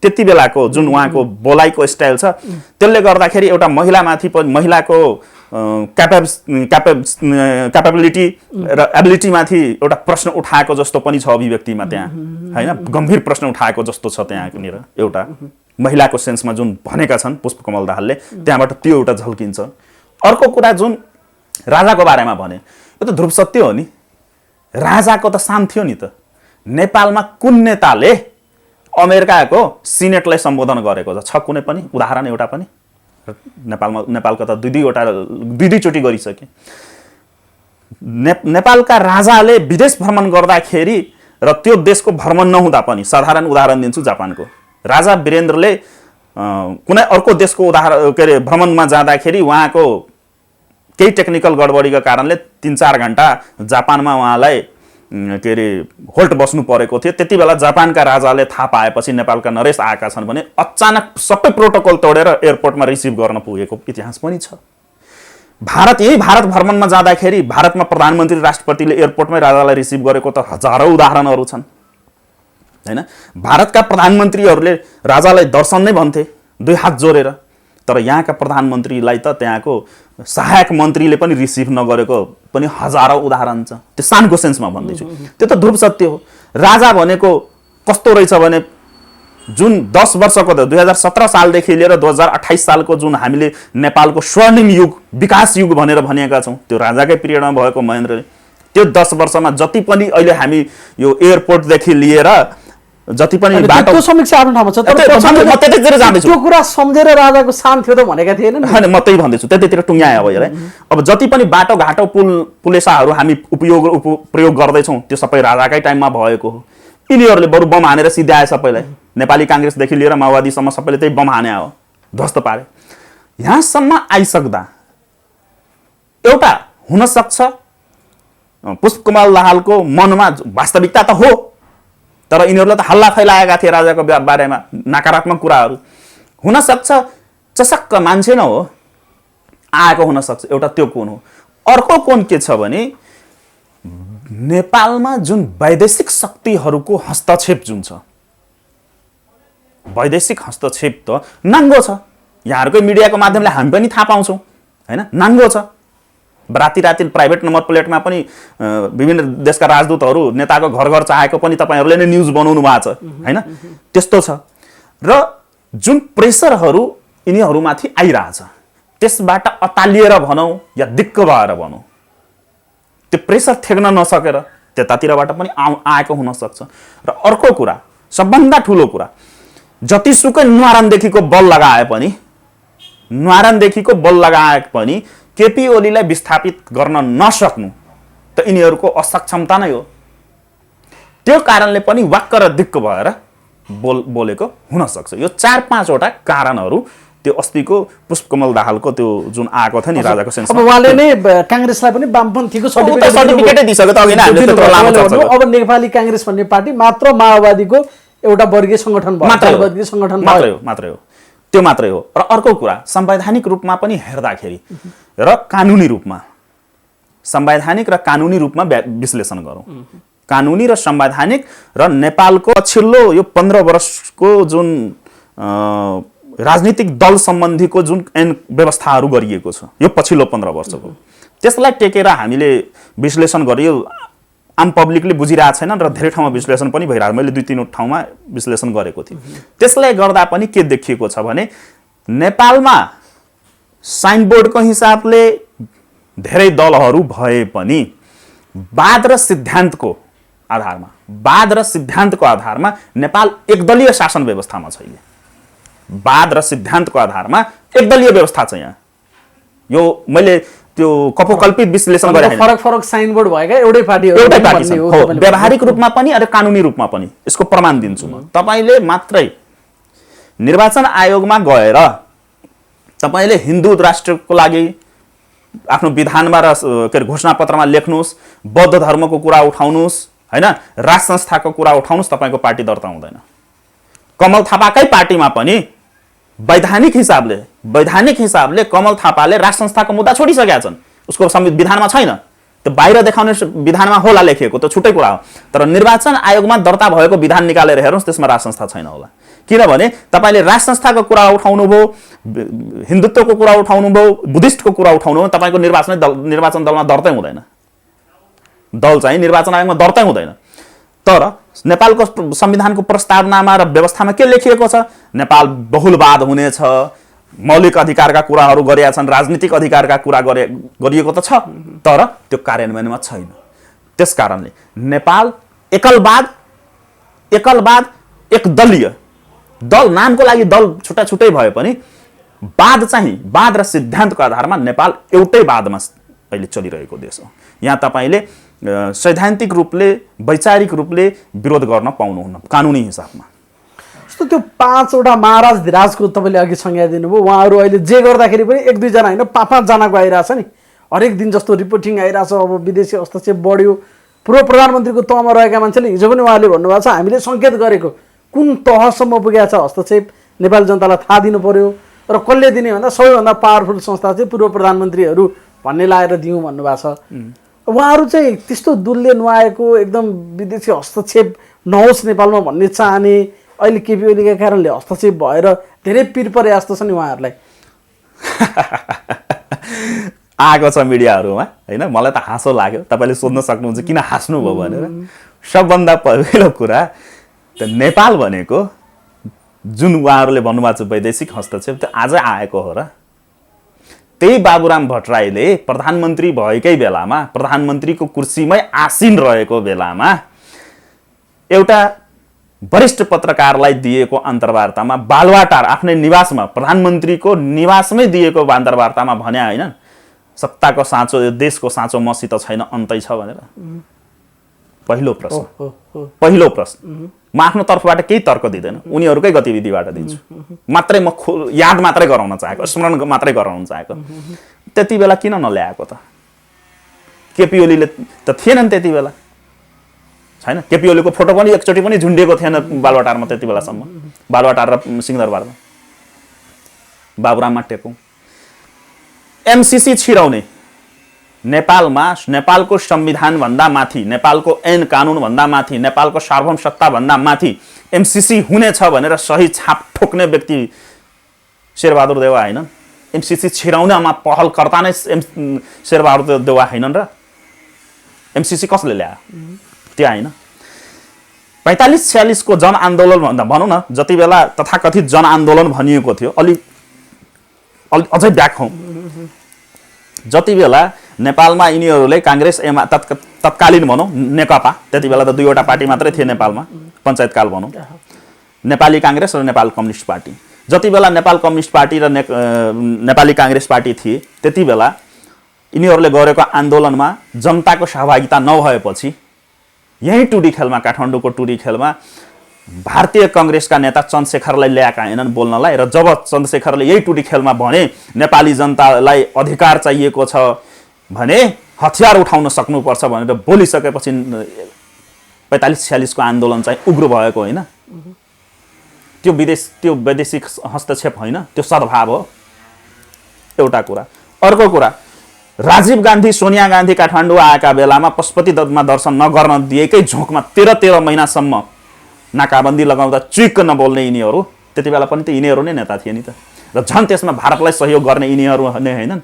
त्यति बेलाको जुन उहाँको बोलाइको स्टाइल छ त्यसले गर्दाखेरि एउटा महिलामाथि पनि, महिलाको क्यापेबिलिटी र एबिलिटी माथि एउटा प्रश्न उठाएको जस्तो पनि छ अभिव्यक्तिमा त्यहाँ, हैन? गम्भीर प्रश्न उठाएको जस्तो छ त्यहाँनिर। एउटा महिलाको सेन्समा जुन भनेका छन् पुष्पकमल दाहालले, त्यहाँबाट त्यो एउटा झल्किन्छ। अर्को कुरा जुन राजाको बारेमा भने, यो त ध्रुव सत्य हो नि। राजाको त सान थियो नि त। नेपालमा कुन नेताले अमेरिकाको सिनेटलाई सम्बोधन गरेको छ कुनै पनि उदाहरण एउटा पनि? नेपालको त दुई चोटि गरिसके। नेपालका राजाले विदेश भ्रमण गर्दाखेरि र त्यो देशको भ्रमण नहुँदा पनि, साधारण उदाहरण दिन्छु, जापानको राजा वीरेन्द्रले कुनै अर्को देशको भ्रमणमा जाँदाखेरि उहाँको केही टेक्निकल गडबडीका कारणले 3-4 घण्टा जापानमा उहाँलाई होल्ट बस्नु परेको थियो। त्यति बेला जापानका राजाले थाहा पाएपछि नेपालका नरेश आएका छन् भने अचानक सबै प्रोटोकल तोडेर एयरपोर्टमा रिसिभ गर्न पुगेको इतिहास पनि छ। यही भारत भ्रमणमा जाँदाखेरि भारतमा प्रधानमन्त्री राष्ट्रपतिले एयरपोर्टमै राजालाई रिसिभ गरेको त हजारौं उदाहरणहरू छन्, हैन? भारतका प्रधानमन्त्रीहरूले राजालाई दर्शन नै भन्थे 2 हात जोडेर, तर यहाँका प्रधानमन्त्रीलाई त त्यहाँको सहायक मन्त्रीले पनि रिसिभ नगरेको पनि हजारौं उदाहरण छ। त्यो सानको सेन्समा भन्दैछु, त्यो त ध्रुव सत्य हो। राजा भनेको कस्तो रहेछ भने जुन 10 वर्षको 2017 सालदेखि लिएर 2028 सालको जुन हामीले नेपालको स्वर्णिम युग, विकास युग भनेर भनिएका छौँ, त्यो राजाकै पिरियडमा भएको महेन्द्रले। त्यो 10 वर्षमा जति पनि अहिले हामी यो एयरपोर्टदेखि लिएर जति पनि बाटो, त्यो समीक्षा आफ्नो ठाउँमा छ, तर म त्यतैतिर जाँदैछु। त्यो कुरा सम्झेर राजाको सान थियो त भनेका थिएनन्? हैन, म त्यही भन्दैछु, त्यतैतिर टुङ्ग्याए अब यसलाई। अब जति पनि बाटो घाटो पुलेसाहरू हामी प्रयोग गर्दैछौँ त्यो सबै राजाकै टाइममा भएको हो। यिनीहरूले बरु बम हानेर सिध्याए सबैलाई, नेपाली काङ्ग्रेसदेखि लिएर माओवादीसम्म सबैले त्यही बम हाने हो, ध्वस्त पारे। यहाँसम्म आइसक्दा एउटा हुनसक्छ पुष्पकमल दाहालको मनमा वास्तविकता त हो, तर यिनीहरूले त हल्ला फैलाएका थिए राजाको बारेमा नकारात्मक कुराहरू। हुनसक्छ चसक्क मान्छे न हो आएको हुनसक्छ, एउटा त्यो कोण हो। अर्को कोण के छ भने नेपालमा जुन वैदेशिक शक्तिहरूको हस्तक्षेप जुन छ, वैदेशिक हस्तक्षेप त नाङ्गो छ। यहाँहरूकै मिडियाको माध्यमले हामी पनि थाहा पाउँछौँ हैन, नाङ्गो छ। राति राति प्राइभेट नम्बर प्लेटमा पनि विभिन्न देशका राजदूतहरू नेताको घर घर चाहेको पनि तपाईँहरूले नै न्युज बनाउनु भएको छ हैन, त्यस्तो छ। र जुन प्रेसरहरू यिनीहरूमाथि आइरहेछ त्यसबाट अतालिएर भनौँ या दिक्क भएर भनौँ, त्यो प्रेसर थेक्न नसकेर त्यतातिरबाट पनि आएको हुनसक्छ। र अर्को कुरा, सबभन्दा ठुलो कुरा, जतिसुकै न्वारानदेखिको बल लगाए पनि केपी ओलीलाई विस्थापित गर्न नसक्नु त यिनीहरूको असक्षमता नै हो। त्यो कारणले पनि वाक्क र दिक्क भएर बोलेको हुनसक्छ। यो 4-5 वटा कारणहरू त्यो अस्तिको पुष्पकमल दाहालको त्यो जुन आएको थियो नि राजाको सेन्समा, अब उहाँले नै कांग्रेसलाई पनि वामपन्थीको सर्टिफिकेटै दिइसक्यो त। अघि नै हामीले त्यत्रो लामो चर्चा गर्यौं। अब नेपाली कांग्रेस भन्ने पार्टी मात्र माओवादीको एउटा वर्गीय संगठन भयो, मात्रै हो, त्यो मात्रै हो। र अर्को कुरा, संवैधानिक रूपमा पनि हेर्दाखेरि र कानुनी रूपमा, संवैधानिक र कानुनी रूपमा विश्लेषण गरौँ, कानुनी र संवैधानिक र नेपालको पछिल्लो यो 15 वर्षको जुन राजनीतिक दल सम्बन्धीको जुन व्यवस्थाहरू गरिएको छ यो पछिल्लो 15 वर्षको, त्यसलाई टेकेर हामीले विश्लेषण गरियो। आम पब्लिकले बुझिरहेको छैन र धेरै ठाउँमा विश्लेषण पनि भइरहेको, मैले 2-3 ठाउँमा विश्लेषण गरेको थिएँ। त्यसले गर्दा पनि के देखिएको छ भने नेपालमा साइनबोर्डको हिसाबले धेरै दलहरू भए पनि वाद र सिद्धान्तको आधारमा नेपाल एकदलीय शासन व्यवस्थामा छ। वाद र सिद्धान्तको आधारमा एकदलीय व्यवस्था छ यहाँ। यो मैले त्यो कपोकल्पित विश्लेषण गरे हैन, फरक साइनबोर्ड भएका एउटै पार्टी हो, व्यावहारिक रूपमा पनि र कानुनी रूपमा पनि। यसको प्रमाण दिन्छु म। तपाईले मात्रै निर्वाचन आयोगमा गएर तपाईले हिन्दू राष्ट्रको लागि आफ्नो विधानमा र के घोषणापत्रमा लेख्नुस्, बौद्ध धर्मको कुरा उठाउनुस् हैन, राज संस्थाको कुरा उठाउनुस्, तपाईको पार्टी दर्ता हुँदैन। कमल थापाकै पार्टीमा पनि वैधानिक हिसाबले कमल थापाले राज संस्थाको मुद्दा छोडिसकेका छन्, उसको विधानमा छैन। त्यो बाहिर देखाउने विधानमा होला लेखिएको, त्यो छुट्टै कुरा हो। तर निर्वाचन आयोगमा दर्ता भएको विधान निकालेर हेर्नुस्, त्यसमा राज संस्था छैन होला। किनभने तपाईले राज संस्थाको कुरा उठाउनु भयो, हिन्दुत्वको कुरा उठाउनु भयो, बुद्धिस्टको कुरा उठाउनु भयो, तपाईको निर्वाचन दलमा दर्तै हुँदैन। दल चाहिँ निर्वाचन आयोगमा दर्तै हुँदैन। तर नेपालको संविधानको प्रस्तावनामा र व्यवस्थामा के लेखिएको छ? नेपाल बहुलवाद हुनेछ, मौलिक अधिकारका कुराहरू गरिएका छन्, राजनीतिक अधिकारका कुरा गरिएको त छ, तर त्यो कार्यान्वयनमा छैन। त्यसकारणले नेपाल एकलवाद एकदलीय दल, नामको लागि दल छुट्टा छुट्टै भए पनि वाद र सिद्धान्तको आधारमा नेपाल एउटै वादमा अहिले चलिरहेको देश हो। यहाँ तपाईले सैद्धान्तिक रूपले, वैचारिक रूपले विरोध गर्न पाउनुहुन्न कानुनी हिसाबमा। जस्तो त्यो 5 वटा महाराज धिराजको तपाईले अघि संज्ञा दिनुभयो, उहाँहरू अहिले जे गर्दाखेरि पनि 1-2 जना हैन 5-5 जनाको आइरहेछ नि, हरेक दिन जस्तो रिपोर्टिङ आइरहेछ। अब विदेशी हस्तक्षेप बढ्यो, पूर्व प्रधानमन्त्रीको तहमा रहेका मान्छेले हिजो पनि उहाँले भन्नुभएको छ, हामीले संकेत गरेको कुन तहसम्म पुगेको छ हस्तक्षेप नेपाली जनतालाई थाहा दिनु पर्यो, र कसले दिने भन्दा सबैभन्दा पावरफुल संस्था चाहिँ पूर्व प्रधानमन्त्रीहरू भन्ने लाएर दिउँ भन्नुभएको छ। उहाँहरू चाहिँ त्यस्तो दुलले नुहाएको एकदम विदेशी हस्तक्षेप नहोस् नेपालमा भन्ने चाहने, अहिले केपी ओलीका कारणले हस्तक्षेप भएर धेरै पिर परे जस्तो छ नि उहाँहरूलाई। आएको छ मिडियाहरूमा हैन, मलाई त हाँसो लाग्यो। तपाईले सोध्न सक्नुहुन्छ किन हाँस्नु भयो भनेर। सबभन्दा पहिलो कुरा त नेपाल भनेको जुन उहाँहरूले भन्नुभएको छ वैदेशिक हस्तक्षेप, त्यो आजै आएको हो र। त्यही बाबुराम भट्टराईले प्रधानमन्त्री भएकै बेलामा, प्रधानमन्त्रीको कुर्सीमै आसीन रहेको बेलामा एउटा वरिष्ठ पत्रकारलाई दिएको अन्तर्वार्तामा बालुवाटार आफ्नै निवासमा, प्रधानमन्त्रीको निवासमै दिएको अन्तर्वार्तामा भने हैन, सत्ताको साँचो, यो देशको साँचो मसित छैन, अन्तै छ भनेर। पहिलो प्रश्न म आफ्नो तर्फबाट केही तर्क दिँदैन, उनीहरूकै गतिविधिबाट दिन्छु मात्रै। म याद मात्रै गराउन चाहेको, स्मरण मात्रै गराउन चाहेको। त्यति बेला किन नल्याएको त? केपी ओलीले त थिएनन् त्यति बेला, छैन। केपी ओलीको फोटो पनि एकचोटि पनि झुन्डिएको थिएन बालुवाटारमा त्यति बेलासम्म, बालुवाटार र सिंहदरबारमा। बाबुराममा टेकौँ। एमसीसी छिराउने नेपालमा नेपालको संविधानभन्दा माथि, नेपालको ऐन कानुनभन्दा माथि, नेपालको सार्वभौम सत्ताभन्दा माथि एमसीसी हुनेछ भनेर सही छाप ठोक्ने व्यक्ति शेरबहादुर देउवा हैनन्। एमसीसी छिराउनमा पहलकर्ता नै शेरबहादुर देउवा हैनन् र एमसीसी कसले ल्यायो? त्यो हैन। 45-46 को जनआन्दोलन भन्दा भनौँ न, जति बेला तथाकथित जनआन्दोलन भनिएको थियो, अझै व्याख्याउँ। जति बेला नेपालमा यिनीहरूले काङ्ग्रेस तत्कालीन भनौँ नेकपा, त्यति बेला त दुईवटा पार्टी मात्रै थिए नेपालमा, पञ्चायतकाल भनौँ, नेपाली काङ्ग्रेस र नेपाल कम्युनिस्ट पार्टी। जति बेला नेपाल कम्युनिस्ट पार्टी र नेपाली काङ्ग्रेस पार्टी थिए, त्यति बेला यिनीहरूले गरेको आन्दोलनमा जनताको सहभागिता नभएपछि यही टुडी खेलमा, काठमाडौँको टुडी खेलमा भारतीय काङ्ग्रेसका नेता चन्द्रशेखरलाई ल्याएका हैनन् बोल्नलाई। र जब चन्द्रशेखरले यही टुडी खेलमा भने नेपाली जनतालाई अधिकार चाहिएको छ भने हतियार उठाउन सक्नुपर्छ भनेर बोलिसकेपछि 45-46 को आन्दोलन चाहिँ उग्र भएको होइन। त्यो वैदेशिक हस्तक्षेप होइन, त्यो सद्भाव हो। एउटा कुरा। अर्को कुरा, राजीव गान्धी सोनिया गान्धी काठमाडौँ आएका बेलामा पशुपतिमा दर्शन नगर्न दिएकै झोकमा 13 महिनासम्म नाकाबन्दी लगाउँदा चुइक्क नबोल्ने यिनीहरू, त्यति बेला पनि त यिनीहरू नै नेता थिए नि त। र झन् त्यसमा भारतलाई सहयोग गर्ने यिनीहरू नै हैनन्।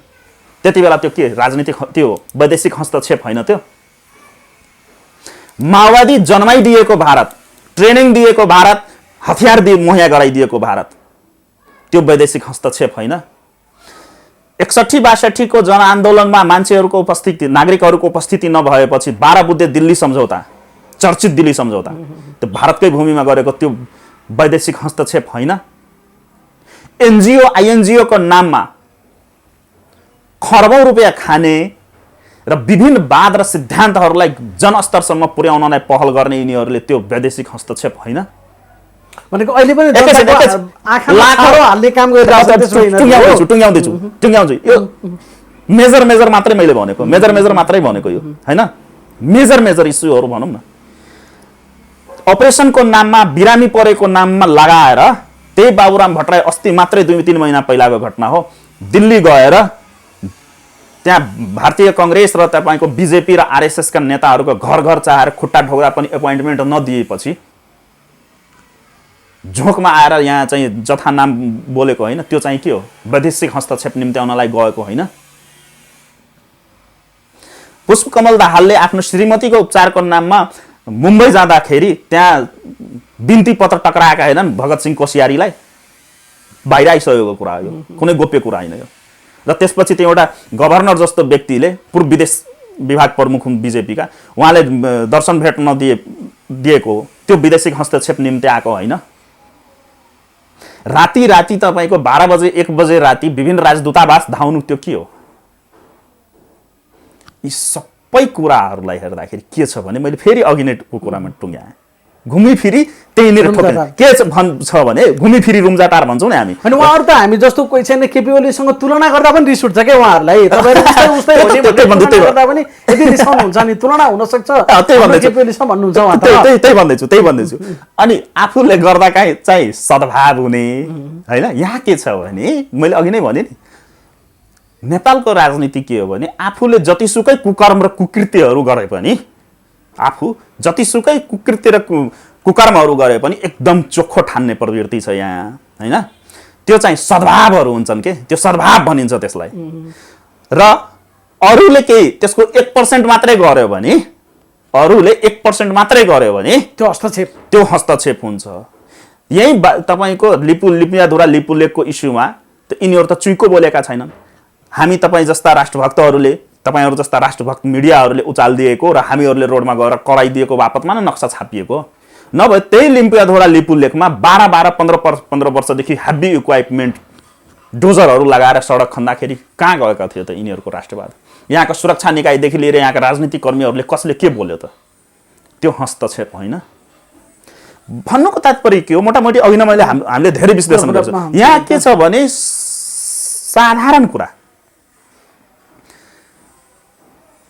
त्यति बेला त्यो के राजनीतिक, त्यो वैदेशिक हस्तक्षेप होइन त्यो? माओवादी जन्माइदिएको भारत, ट्रेनिङ दिएको भारत, हतियार मुहैया गराइदिएको भारत, त्यो वैदेशिक हस्तक्षेप होइन? 61-62 को जनआन्दोलनमा मान्छेहरूको उपस्थिति, नागरिकहरूको उपस्थिति नभएपछि 12 बुद्धे दिल्ली सम्झौता, चर्चित दिल्ली सम्झौता, त्यो भारतकै भूमिमा गरेको त्यो वैदेशिक हस्तक्षेप होइन? एनजिओ आइएनजिओ को नाममा खरबौं रुपियाँ खाने र विभिन्न वाद र सिद्धान्तहरूलाई जनस्तरसम्म पुर्याउनलाई पहल गर्ने यिनीहरूले त्यो वैदेशिक हस्तक्षेप होइन? भनेको अहिले पनि टुङ्ग्याउँछु। यो मेजर मात्रै मैले भनेको, मेजर मात्रै भनेको यो हैन। मेजर इस्युहरू भनौँ न। अपरेसनको नाममा, बिरामी परेको नाममा लगाएर त्यही बाबुराम भट्टराई अस्ति मात्रै 2-3 महिना पहिलाको घटना हो, दिल्ली गएर त्यहाँ भारतीय काङ्ग्रेस र तपाईको बीजेपी र आरएसएस का नेताहरूको घर चाहेर खुट्टा ठोक्दा पनि एपोइन्टमेन्ट नदिएपछि झोकमा आएर यहाँ चाहिँ जथा नाम बोलेको होइन? त्यो चाहिँ के हो? वैदेशिक हस्तक्षेप निम्त्याउनलाई गएको होइन? पुष्पकमल दाहालले आफ्नो श्रीमतीको उपचारको नाममा मुम्बई जाँदाखेरि त्यहाँ बिन्ती पत्र टक्राएका हैनन् भगत सिंह कोसियारीलाई? बाहिर आइसकेको कुरा हो, कुनै गोप्य कुरा होइन यो। र त्यसपछि त्यो एउटा गभर्नर जस्तो व्यक्तिले, पूर्व विदेश विभाग प्रमुख हुन् बीजेपीका, उहाँले दर्शन भेट दिएको त्यो वैदेशिक हस्तक्षेप निम्ति आएको होइन? राति तपाईको 12 बजे 1 बजे राति विभिन्न राजदूतावास धाउनु, त्यो के हो? यी सबै कुराहरूलाई हेर्दाखेरि के छ भने, मैले फेरि अघि नै कुरामा टुङ्ग्याएँ, घुमिफिरी त्यहीँनिर ठोकेर के छ भने घुमिफिरी रुम्जाटार भन्छौँ नि हामी। अनि उहाँहरू त हामी जस्तो कोही छैन केपी ओलीसँग तुलना गर्दा पनि रिस उठ्छ क्या उहाँहरूलाई। तपाईँहरू उस्तै हो नि गर्दा पनि यदि रिसाउनुहुन्छ नि, तुलना हुन सक्छ केपी ओलीसँग भन्नुहुन्छ उहाँ त। त्यही भन्दैछु। अनि आफूले गर्दा चाहिँ सद्भाव हुने हैन। यहाँ के छ भने, मैले अघि नै भने नि, नेपालको राजनीति के हो भने आफूले जतिसुकै कुकर्म र कुकृत्यहरू गरे पनि, आफू जतिसुकै कुकृत्य र कुकर्महरू गरे पनि एकदम चोखो ठान्ने प्रवृत्ति छ यहाँ हैन। त्यो चाहिँ सद्भावहरू हुन्छन् के, त्यो सद्भाव भनिन्छ त्यसलाई। र अरूले केही त्यसको 1% मात्रै गर्यो भने, अरूले 1% मात्रै गर्यो भने त्यो हस्तक्षेप हुन्छ। यही तपाईको लिपुयाधुरा लिपुलेकको इस्युमा त यिनीहरू त चुइको बोलेका छैनन्। हामी तपाईँ जस्ता राष्ट्रभक्तहरूले, तपाईहरू जस्ता राष्ट्रभक्त मिडियाहरूले उचालिदिएको र हामीहरूले रोडमा गएर कराइदिएको बापतमा न नक्सा छापिएको। नभए त्यही लिम्पियाधुरा लिपुलेकमा 12-15 वर्षदेखि हेभी इक्विपमेन्ट डोजरहरू लगाएर सडक खन्दाखेरि कहाँ गएका थियो त यिनीहरूको राष्ट्रवाद? यहाँको सुरक्षा निकायदेखि लिएर यहाँका राजनीतिक कर्मीहरूले कसले के बोल्यो त? त्यो हस्तक्षेप होइन। भन्नुको तात्पर्य के हो? मोटामोटी अघि नै हामीले धेरै विश्लेषण गर्छौँ। यहाँ के छ भने साधारण कुरा,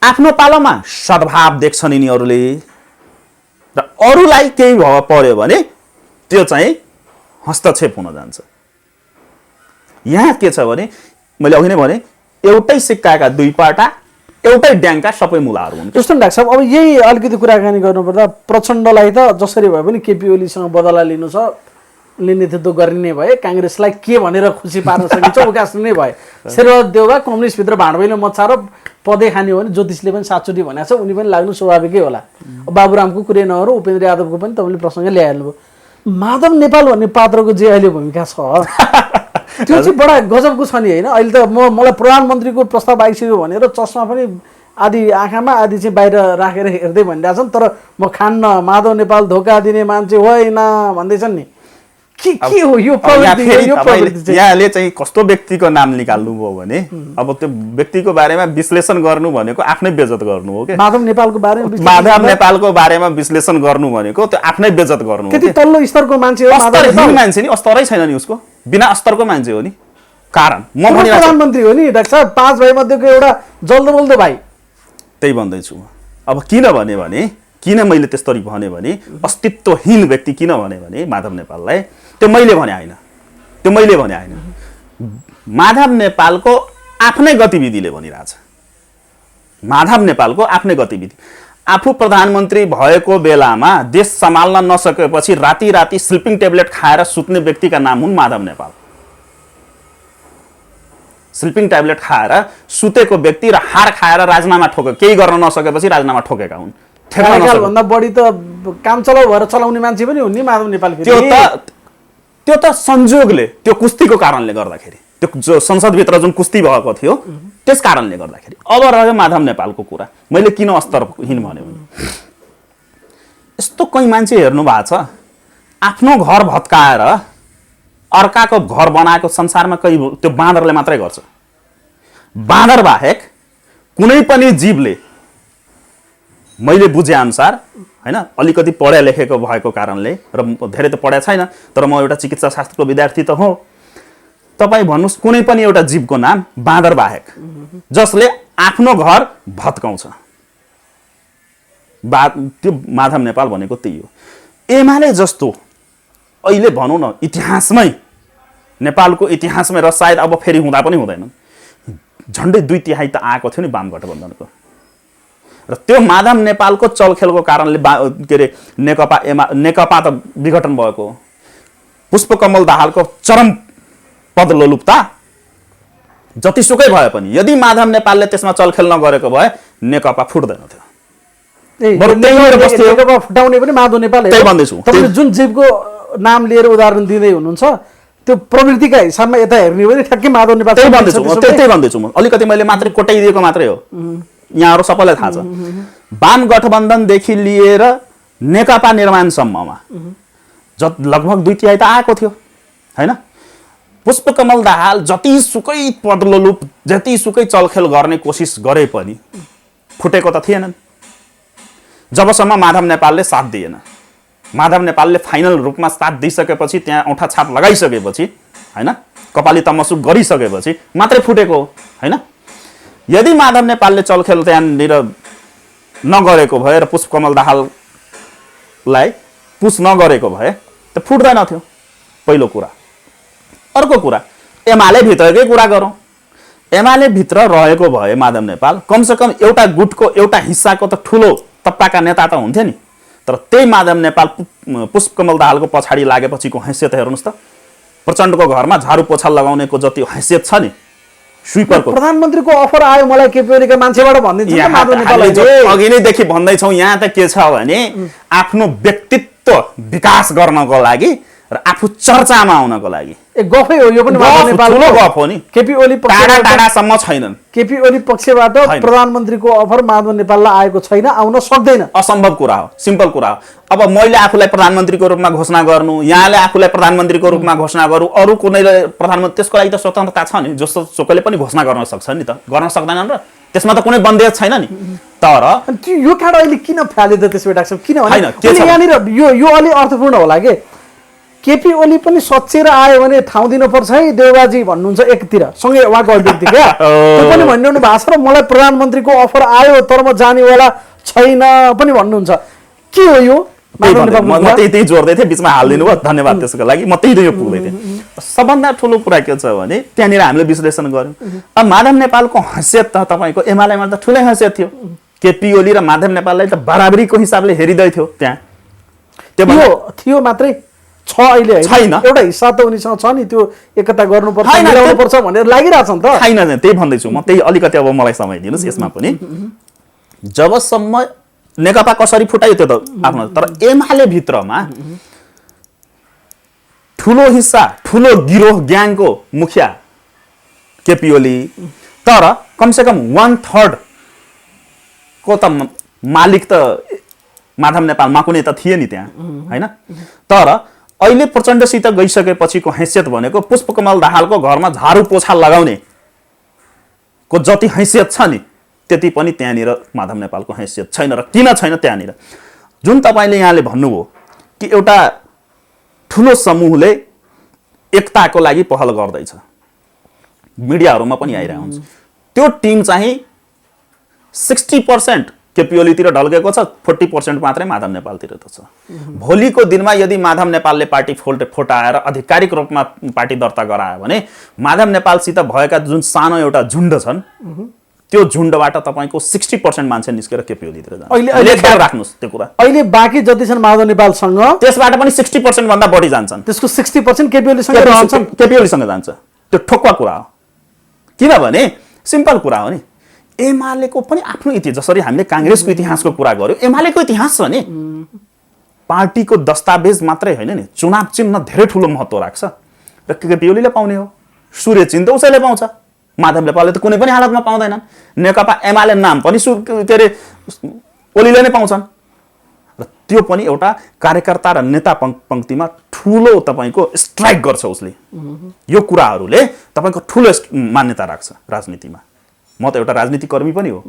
आफ्नो पालोमा सद्भाव देख्छन् यिनीहरूले, अरूलाई केही पर्यो भने त्यो चाहिँ हस्तक्षेप हुन जान्छ। यहाँ के छ भने मैले अघि नै भने एउटै सिक्काका दुई पाटा एउटै ड्याङका सबै मुलाहरू हुन्। जस्तो डाक्टर साहब अब यही अलिकति कुराकानी गर्नुपर्दा प्रचण्डलाई त जसरी भए पनि केपी ओलीसँग बदला लिनु छ, नेतृत्व गर्ने भए काङ्ग्रेसलाई के भनेर खुसी पार्न सकिन्छ उकास्ने नै भए। शेरबहादुर देउवा कम्युनिस्टभित्र भाँडभैलो मचाएर पदै खाने हो भने ज्योतिषले पनि सातचोटि भनेको छ, उनी पनि लाग्नु स्वाभाविकै होला। बाबुरामको कुरै नगरौँ, उपेन्द्र यादवको पनि तपाईँले प्रसङ्ग ल्याइहाल्नुभयो। माधव नेपाल भन्ने पात्रको जे अहिले भूमिका छ त्यो चाहिँ बडा गजबको छ नि होइन। अहिले त मलाई प्रधानमन्त्रीको प्रस्ताव आइसक्यो भनेर चस्मा पनि आदि आँखामा आदि चाहिँ बाहिर राखेर हेर्दै भनिरहेछन्, तर म खान्न, माधव नेपाल धोका दिने मान्छे होइन भन्दैछन् नि। के हो यो प्रवृत्ति? यहाँले चाहिँ कस्तो व्यक्तिको नाम निकाल्नुभयो भने अब त्यो व्यक्तिको बारेमा विश्लेषण गर्नु भनेको आफ्नै बेइज्जत गर्नु हो के। माधव नेपालको बारेमा विश्लेषण गर्नु भनेको त्यो आफ्नै बेइज्जत गर्नु हो। त्यति तल्लो स्तरको मान्छे हो मान्छे नि, स्तरै छैन नि उसको, बिना स्तरको मान्छे हो नि। कारण म प्रधानमन्त्री हो नि डाक्टर साहब, 5 भाइ मध्येको एउटा जल्दो बोल्दो भाइ। त्यही भन्दैछु अब किन मैले त्यसरी भने अस्तित्वहीन व्यक्ति किन भने माधव नेपाललाई त्यो मैले भने होइन, माधव नेपालको आफ्नै गतिविधिले भनिरहेछ। माधव नेपालको आफ्नै गतिविधि आफू प्रधानमन्त्री भएको बेलामा देश सम्हाल्न नसकेपछि राति राति स्लिपिङ ट्याब्लेट खाएर सुत्ने व्यक्तिका नाम हुन् माधव नेपाल। स्लिपिङ ट्याब्लेट खाएर सुतेको व्यक्ति र हार खाएर राजीनामा केही गर्न नसकेपछि राजीनामा ठोकेका हुन्। भन्दा बढी त काम चलाउ भएर चलाउने मान्छे पनि हुन् नि माधव नेपाल। त्यो त संजोगले, त्यो कुस्तीको कारणले गर्दाखेरि, त्यो जो संसदभित्र जुन कुस्ती भएको थियो त्यस कारणले गर्दाखेरि। अब रह्यो माधव नेपालको कुरा, मैले किन स्तरहीन भन्यो भने यस्तो कोही मान्छे हेर्नु भएको छ आफ्नो घर भत्काएर अर्काको घर बनाएको संसारमा कोही त्यो बाँदरले मात्रै गर्छ। बाँदर बाहेक कुनै पनि जीवले, मैले बुझे अनुसार हैन, अलिकति पढे लेखेको भएको कारणले र धेरै त पढाएको छैन तर म एउटा चिकित्सा शास्त्रको विद्यार्थी त हो, तपाईँ भन्नुहोस् कुनै पनि एउटा जीवको नाम बाँदर बाहेक जसले आफ्नो घर भत्काउँछ, त्यो माधव नेपाल भनेको त्यही हो। एमाले जस्तो अहिले भनौँ न इतिहासमै, नेपालको इतिहासमै र सायद अब फेरि हुँदा पनि हुँदैन, झन्डै 2/3 त आएको थियो नि वाम गठबन्धनको, र त्यो माधव नेपालको चलखेलको कारणले के अरे नेकपा त विघटन भएको। पुष्पकमल दाहालको चरम पदलोलुपता जतिसुकै भए पनि यदि माधव नेपालले त्यसमा चलखेल नगरेको भए नेकपा फुट्दैन थियो। फुटाउने पनि माधव नेपाल। तपाईँले जुन जीवको नाम लिएर उदाहरण दिँदै हुनुहुन्छ त्यो प्रवृत्तिका हिसाबमा यता हेर्ने भने ठ्याक्कै माधव नेपाल। त्यही भन्दैछु म, अलिकति मैले मात्रै कोटाइदिएको मात्रै हो, यहाँहरू सबैलाई थाहा छ। वाम गठबन्धनदेखि लिएर नेकपा निर्माणसम्ममा लगभग 2/3 त आएको थियो हैन। पुष्पकमल दाहाल जतिसुकै पदलोलुप, जतिसुकै चलखेल गर्ने कोसिस गरे पनि फुटेको त थिएनन् जबसम्म माधव नेपालले साथ दिएन। माधव नेपालले फाइनल रूपमा साथ दिइसकेपछि, त्यहाँ औँठा छाप लगाइसकेपछि हैन, कपाली तमसुक गरिसकेपछि मात्रै फुटेको हैन। यदि माधव नेपालले चलखेल त्यहाँनिर नगरेको भए र पुष्पकमल दाहाललाई पुस नगरेको भए त फुट्दैन थियो, पहिलो कुरा। अर्को कुरा, एमाले भित्रकै कुरा गरौँ, एमाले भित्र रहेको भए माधव नेपाल कमसेकम एउटा गुटको एउटा हिस्साको त ठुलो तप्पाका नेता त हुन्थ्यो नि। तर त्यही माधव नेपाल पुष्पकमल दाहालको पछाडि लागेपछिको हैसियत हेर्नुहोस् त, प्रचण्डको घरमा झाडु पोछा लगाउनेको जति हैसियत छ नि, स्विपरको। प्रधानमन्त्रीको अफर आयो मलाई केपी ओलीका मान्छेबाट भनिदिन्छ माधव नेपालले। अघि नैदेखि भन्दैछौँ, यहाँ त के छ भने आफ्नो व्यक्तित्व विकास गर्नको लागि र आफू चर्चामा आउनको लागि गफै हो यो पनि। माधव नेपालको गफ हो नि, केपी ओली टाढासम्म छैनन्। केपी ओली पक्षबाट प्रधानमन्त्रीको अफर माधव नेपाललाई आएको छैन, आउन सक्दैन, असम्भव कुरा हो, सिम्पल कुरा हो। अब मैले आफूलाई प्रधानमन्त्रीको रूपमा घोषणा गर्नु, यहाँले आफूलाई प्रधानमन्त्रीको रूपमा घोषणा गर्नु, अरू कुनैले प्रधानमन्त्री, त्यसको लागि त स्वतन्त्रता छ नि, जस्तो सुकैले पनि घोषणा गर्न सक्छ नि, त गर्न सक्दैनन् र त्यसमा त कुनै बन्देज छैन नि। तर यो कार्ड अहिले किन फाल्यो त त्यसो डाक्टर? किनभने यहाँनिर यो अलि अर्थपूर्ण होला के, केपी ओली पनि सच्चेर आयो भने ठाउँ दिनुपर्छ है देवबाजी भन्नुहुन्छ एकतिर, सँगै उहाँको अभिव्यक्ति क्या त्यो पनि भनिरहनु भएको छ। र मलाई प्रधानमन्त्रीको अफर आयो तर म जानेवाला छैन पनि भन्नुहुन्छ। के हो यो? म त्यही जोड्दै थिएँ, बिचमा हालिदिनु भयो, धन्यवाद त्यसको लागि। म त्यही यो पुग्दै थिएँ। सबभन्दा ठुलो कुरा के छ भने त्यहाँनिर हामीले विश्लेषण गर्यौँ। अब माधव नेपालको हैसियत त तपाईँको एमालेमा त ठुलै हैसियत थियो। केपी ओली र माधव नेपाललाई त बराबरीको हिसाबले हेरिँदै थियो त्यहाँ। त्यो थियो मात्रै छ, अहिले छैन। एउटा हिस्सा त उनीसँग छ नि, त्यो एकता गर्नुपर्छ मिलाउनुपर्छ भनेर लागिरहेछ नि त। छैन, त्यही भन्दैछु म। त्यही अलिकति अब मलाई समय दिनुहोस् यसमा पनि। जबसम्म नेकपा कसरी फुटायो त्यो त आफ्नो, तर एमाले भित्रमा ठुलो हिस्सा, ठुलो गिरोह ग्याङको मुखिया केपी ओली, तर कमसेकम 1/3 को त मालिक त माधव नेपालमा कुनै त थिए नि त्यहाँ, होइन? तर अहिले प्रचण्डसित गइसकेपछिको हैसियत भनेको पुष्पकमल दाहालको घरमा झाडु पोछा लगाउने को जति हैसियत छ नि त्यति पनि त्यहाँनिर माधव नेपालको हैसियत छैन। र किन छैन त्यहाँनिर? जुन तपाईँले यहाँले भन्नुभयो कि एउटा ठुलो समूहले एकताको लागि पहल गर्दैछ, मिडियाहरूमा पनि आइरहेको हुन्छ, त्यो टिम चाहिँ 60% केपी ओलीतिर ढल्केको छ, 40% मात्रै माधव नेपालतिर त छ। भोलिको दिनमा यदि माधव नेपालले पार्टी फुटाएर आधिकारिक रूपमा पार्टी दर्ता गरायो भने माधव नेपालसित भएका जुन सानो एउटा झुन्ड छन् त्यो झुन्डबाट तपाईँको 60% मान्छे निस्केर केपी ओलीतिर जान्छ। अहिले ख्याल राख्नुहोस् त्यो कुरा। अहिले बाँकी जति छन् माधव नेपालसँग, त्यसबाट पनि 60% भन्दा बढी जान्छन्। त्यसको 60% केपी ओलीसँग रहन्छन्, केपी ओलीसँग जान्छ। त्यो ठोक्वा कुरा हो। किनभने सिम्पल कुरा हो नि, एमालेको पनि आफ्नो इतिहास, जसरी हामीले काङ्ग्रेसको इतिहासको कुरा गर्यो, एमालेको इतिहास छ नि। पार्टीको दस्तावेज मात्रै होइन नि, चुनाव चिन्ह धेरै ठुलो महत्त्व राख्छ। र केपी ओलीले पाउने हो, सूर्य चिन्ह त उसैले पाउँछ, माधव नेपालले त कुनै पनि हालतमा पाउँदैनन्। नेकपा एमाले नाम पनि के अरे ओलीले नै पाउँछन्। र त्यो पनि एउटा कार्यकर्ता र नेता पङ्क्तिमा ठुलो तपाईँको स्ट्राइक गर्छ उसले। यो कुराहरूले तपाईँको ठुलो मान्यता राख्छ राजनीतिमा। म त एउटा राजनीतिकर्मी पनि हो,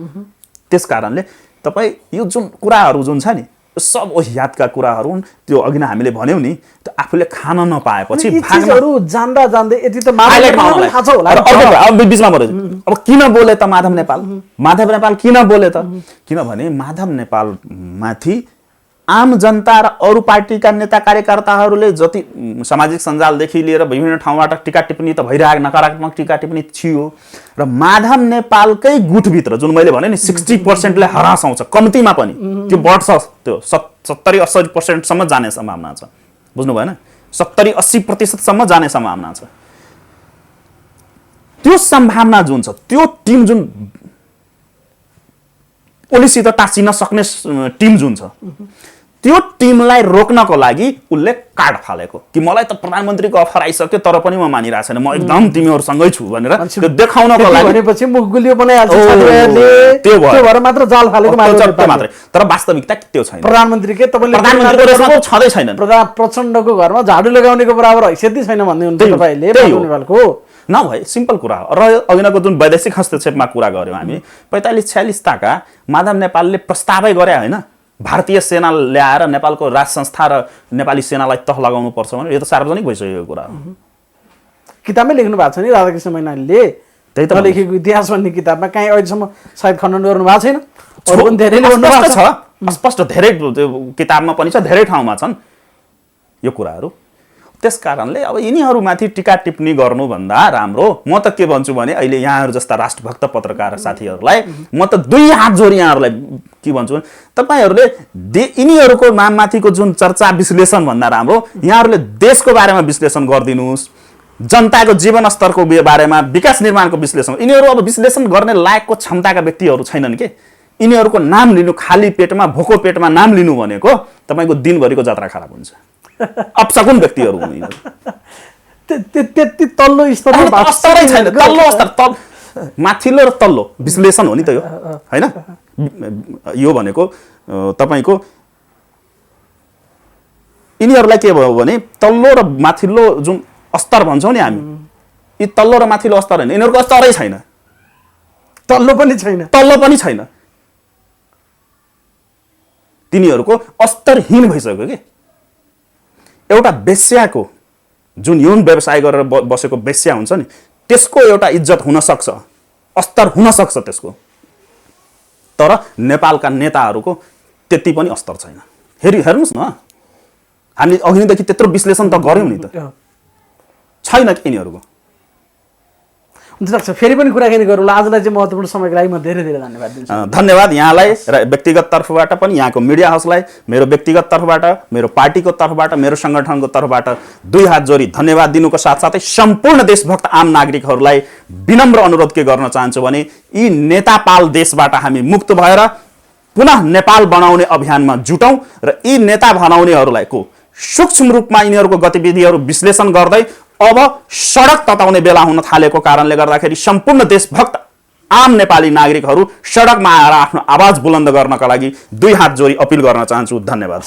त्यस कारणले तपाईँ यो जुन कुराहरू जुन छ नि सब यादका कुराहरू हुन्। त्यो अघि नै हामीले भन्यौँ नि, त्यो आफूले खान नपाएपछि जान्दा जान्दै यति त थाहा छ होला। बिचमा बोले अब किन बोले त माधव नेपाल? माधव नेपाल किन बोले त? किनभने माधव नेपाल माथि आम जनता र अरू पार्टीका नेता कार्यकर्ताहरूले जति सामाजिक सञ्जालदेखि लिएर विभिन्न ठाउँबाट टिका टिप्पणी त भइरहेको, नकारात्मक टिका टिप्पणी थियो। र माधव नेपालकै गुटभित्र जुन मैले भने नि 60%ले हरास आउँछ कम्तीमा पनि, त्यो बढ्छ, त्यो 70-80% जाने सम्भावना छ। बुझ्नु भएन? 70-80% जाने सम्भावना छ। त्यो सम्भावना जुन छ, त्यो टिम जुन ओलीसित टाँसिन सक्ने टिम जुन छ, त्यो टिमलाई रोक्नको लागि उसले कार्ड फालेको कि मलाई त प्रधानमन्त्रीको अफर आइसक्यो तर पनि म मानिरहेको छैन, म एकदम तिमीहरूसँगै छु भनेर त्यो देखाउनको लागि भनेपछि मुख गुलियो बनाइहाल्छ साथीहरुले। त्यो भएर मात्र जाल फालेको मात्रै। तर वास्तविकता त्यो छैन। प्रधानमन्त्रीकै तपाईले प्रधानमन्त्रीको रेसमा छँदै छैन। प्रचण्डको घरमा झाडु लगाउनेको बराबर हैसियत छैन भन्दै हुनुहुन्छ तपाईले नेपालको। नभए सिम्पल कुरा हो। र अघिनको जुन वैदेशिक हस्तक्षेपमा कुरा गर्यौँ हामी, 45-46 ताका माधव नेपालले प्रस्तावै गरे होइन, भारतीय सेना ल्याएर नेपालको राज संस्था र नेपाली सेनालाई तह लगाउनु पर्छ भने यो त सार्वजनिक भइसकेको कुरा हो। किताबमै लेख्नु भएको छ नि राधाकृष्ण मैनालीले, त्यही त लेखेको इतिहास भन्ने किताबमा कहीँ अहिलेसम्म सायद खण्डन गर्नु भएको छैन। अरु पनि धेरैले भन्नु भएको छ, स्पष्ट धेरै किताबमा पनि छ, धेरै ठाउँमा छन् यो कुराहरू। त्यस कारणले अब यिनीहरूमाथि टिका टिप्पणी गर्नुभन्दा राम्रो म त के भन्छु भने अहिले यहाँहरू जस्ता राष्ट्रभक्त पत्रकार साथीहरूलाई म त दुई हात जोडी यहाँहरूलाई के भन्छु भने तपाईहरूले यिनीहरूको नाममाथिको जुन चर्चा विश्लेषण भन्दा राम्रो यहाँहरूले देशको बारेमा विश्लेषण गरिदिनुहोस्, जनताको जीवन स्तरको बारेमा, विकास निर्माणको विश्लेषण। यिनीहरू अब विश्लेषण गर्ने लायकको क्षमताका व्यक्तिहरू छैनन् के। यिनीहरूको नाम लिनु, खाली पेटमा भोको पेटमा नाम लिनु भनेको तपाईँको दिनभरिको यात्रा खराब हुन्छ। अपसकुन व्यक्तिहरू हुन् यिनीहरू। त्यति तल्लो स्तरमा स्तरै छैन, तल्लो स्तर, माथिल्लो र तल्लो विश्लेषण हो नि त यो, हैन? यो भनेको तपाईको यिनीहरूलाई के भयो भने तल्लो र माथिल्लो जुन स्तर भन्छौँ नि हामी, यी तल्लो र माथिल्लो स्तर हैन, यिनीहरूको स्तरै छैन, तल्लो पनि छैन, तल्लो पनि छैन। तिनीहरूको स्तरहीन भइसक्यो कि। एउटा बेस्याको जुन यौन व्यवसाय गरेर बसेको बेस्या हुन्छ नि, त्यसको एउटा इज्जत हुन सक्छ, स्तर हुन सक्छ त्यसको। तर नेपालका नेताहरूको त्यति पनि स्तर छैन। हेर्नुहोस् न, हामी अघिदेखि त्यत्रो विश्लेषण त गऱ्यौँ नि त, छैन कि यिनीहरूको। हुन्छ डाक्टर साहब, फेरि पनि कुराकानी गरौँला। आजलाई चाहिँ महत्त्वपूर्ण समयको लागि म धेरै धेरै धन्यवाद दिन्छु। धन्यवाद यहाँलाई र व्यक्तिगत तर्फबाट पनि, यहाँको मिडिया हाउसलाई, मेरो व्यक्तिगत तर्फबाट, मेरो पार्टीको तर्फबाट, मेरो सङ्गठनको तर्फबाट दुई हात जोडी धन्यवाद दिनुको साथसाथै सम्पूर्ण देशभक्त आम नागरिकहरूलाई विनम्र अनुरोध के गर्न चाहन्छु भने यी नेतापाल देशबाट हामी मुक्त भएर पुनः नेपाल बनाउने अभियानमा जुटौँ र यी नेता बनाउनेहरूलाई को सूक्ष्म रूपमा यिनीहरूको गतिविधिहरू विश्लेषण गर्दै अब सडक तताउने बेला हुन थालेको कारणले गर्दाखेरि सम्पूर्ण देशभक्त आम नेपाली नागरिकहरू सडकमा आएर आफ्नो आवाज बुलन्द गर्नका लागि दुई हात जोडी अपिल गर्न चाहन्छु। धन्यवाद।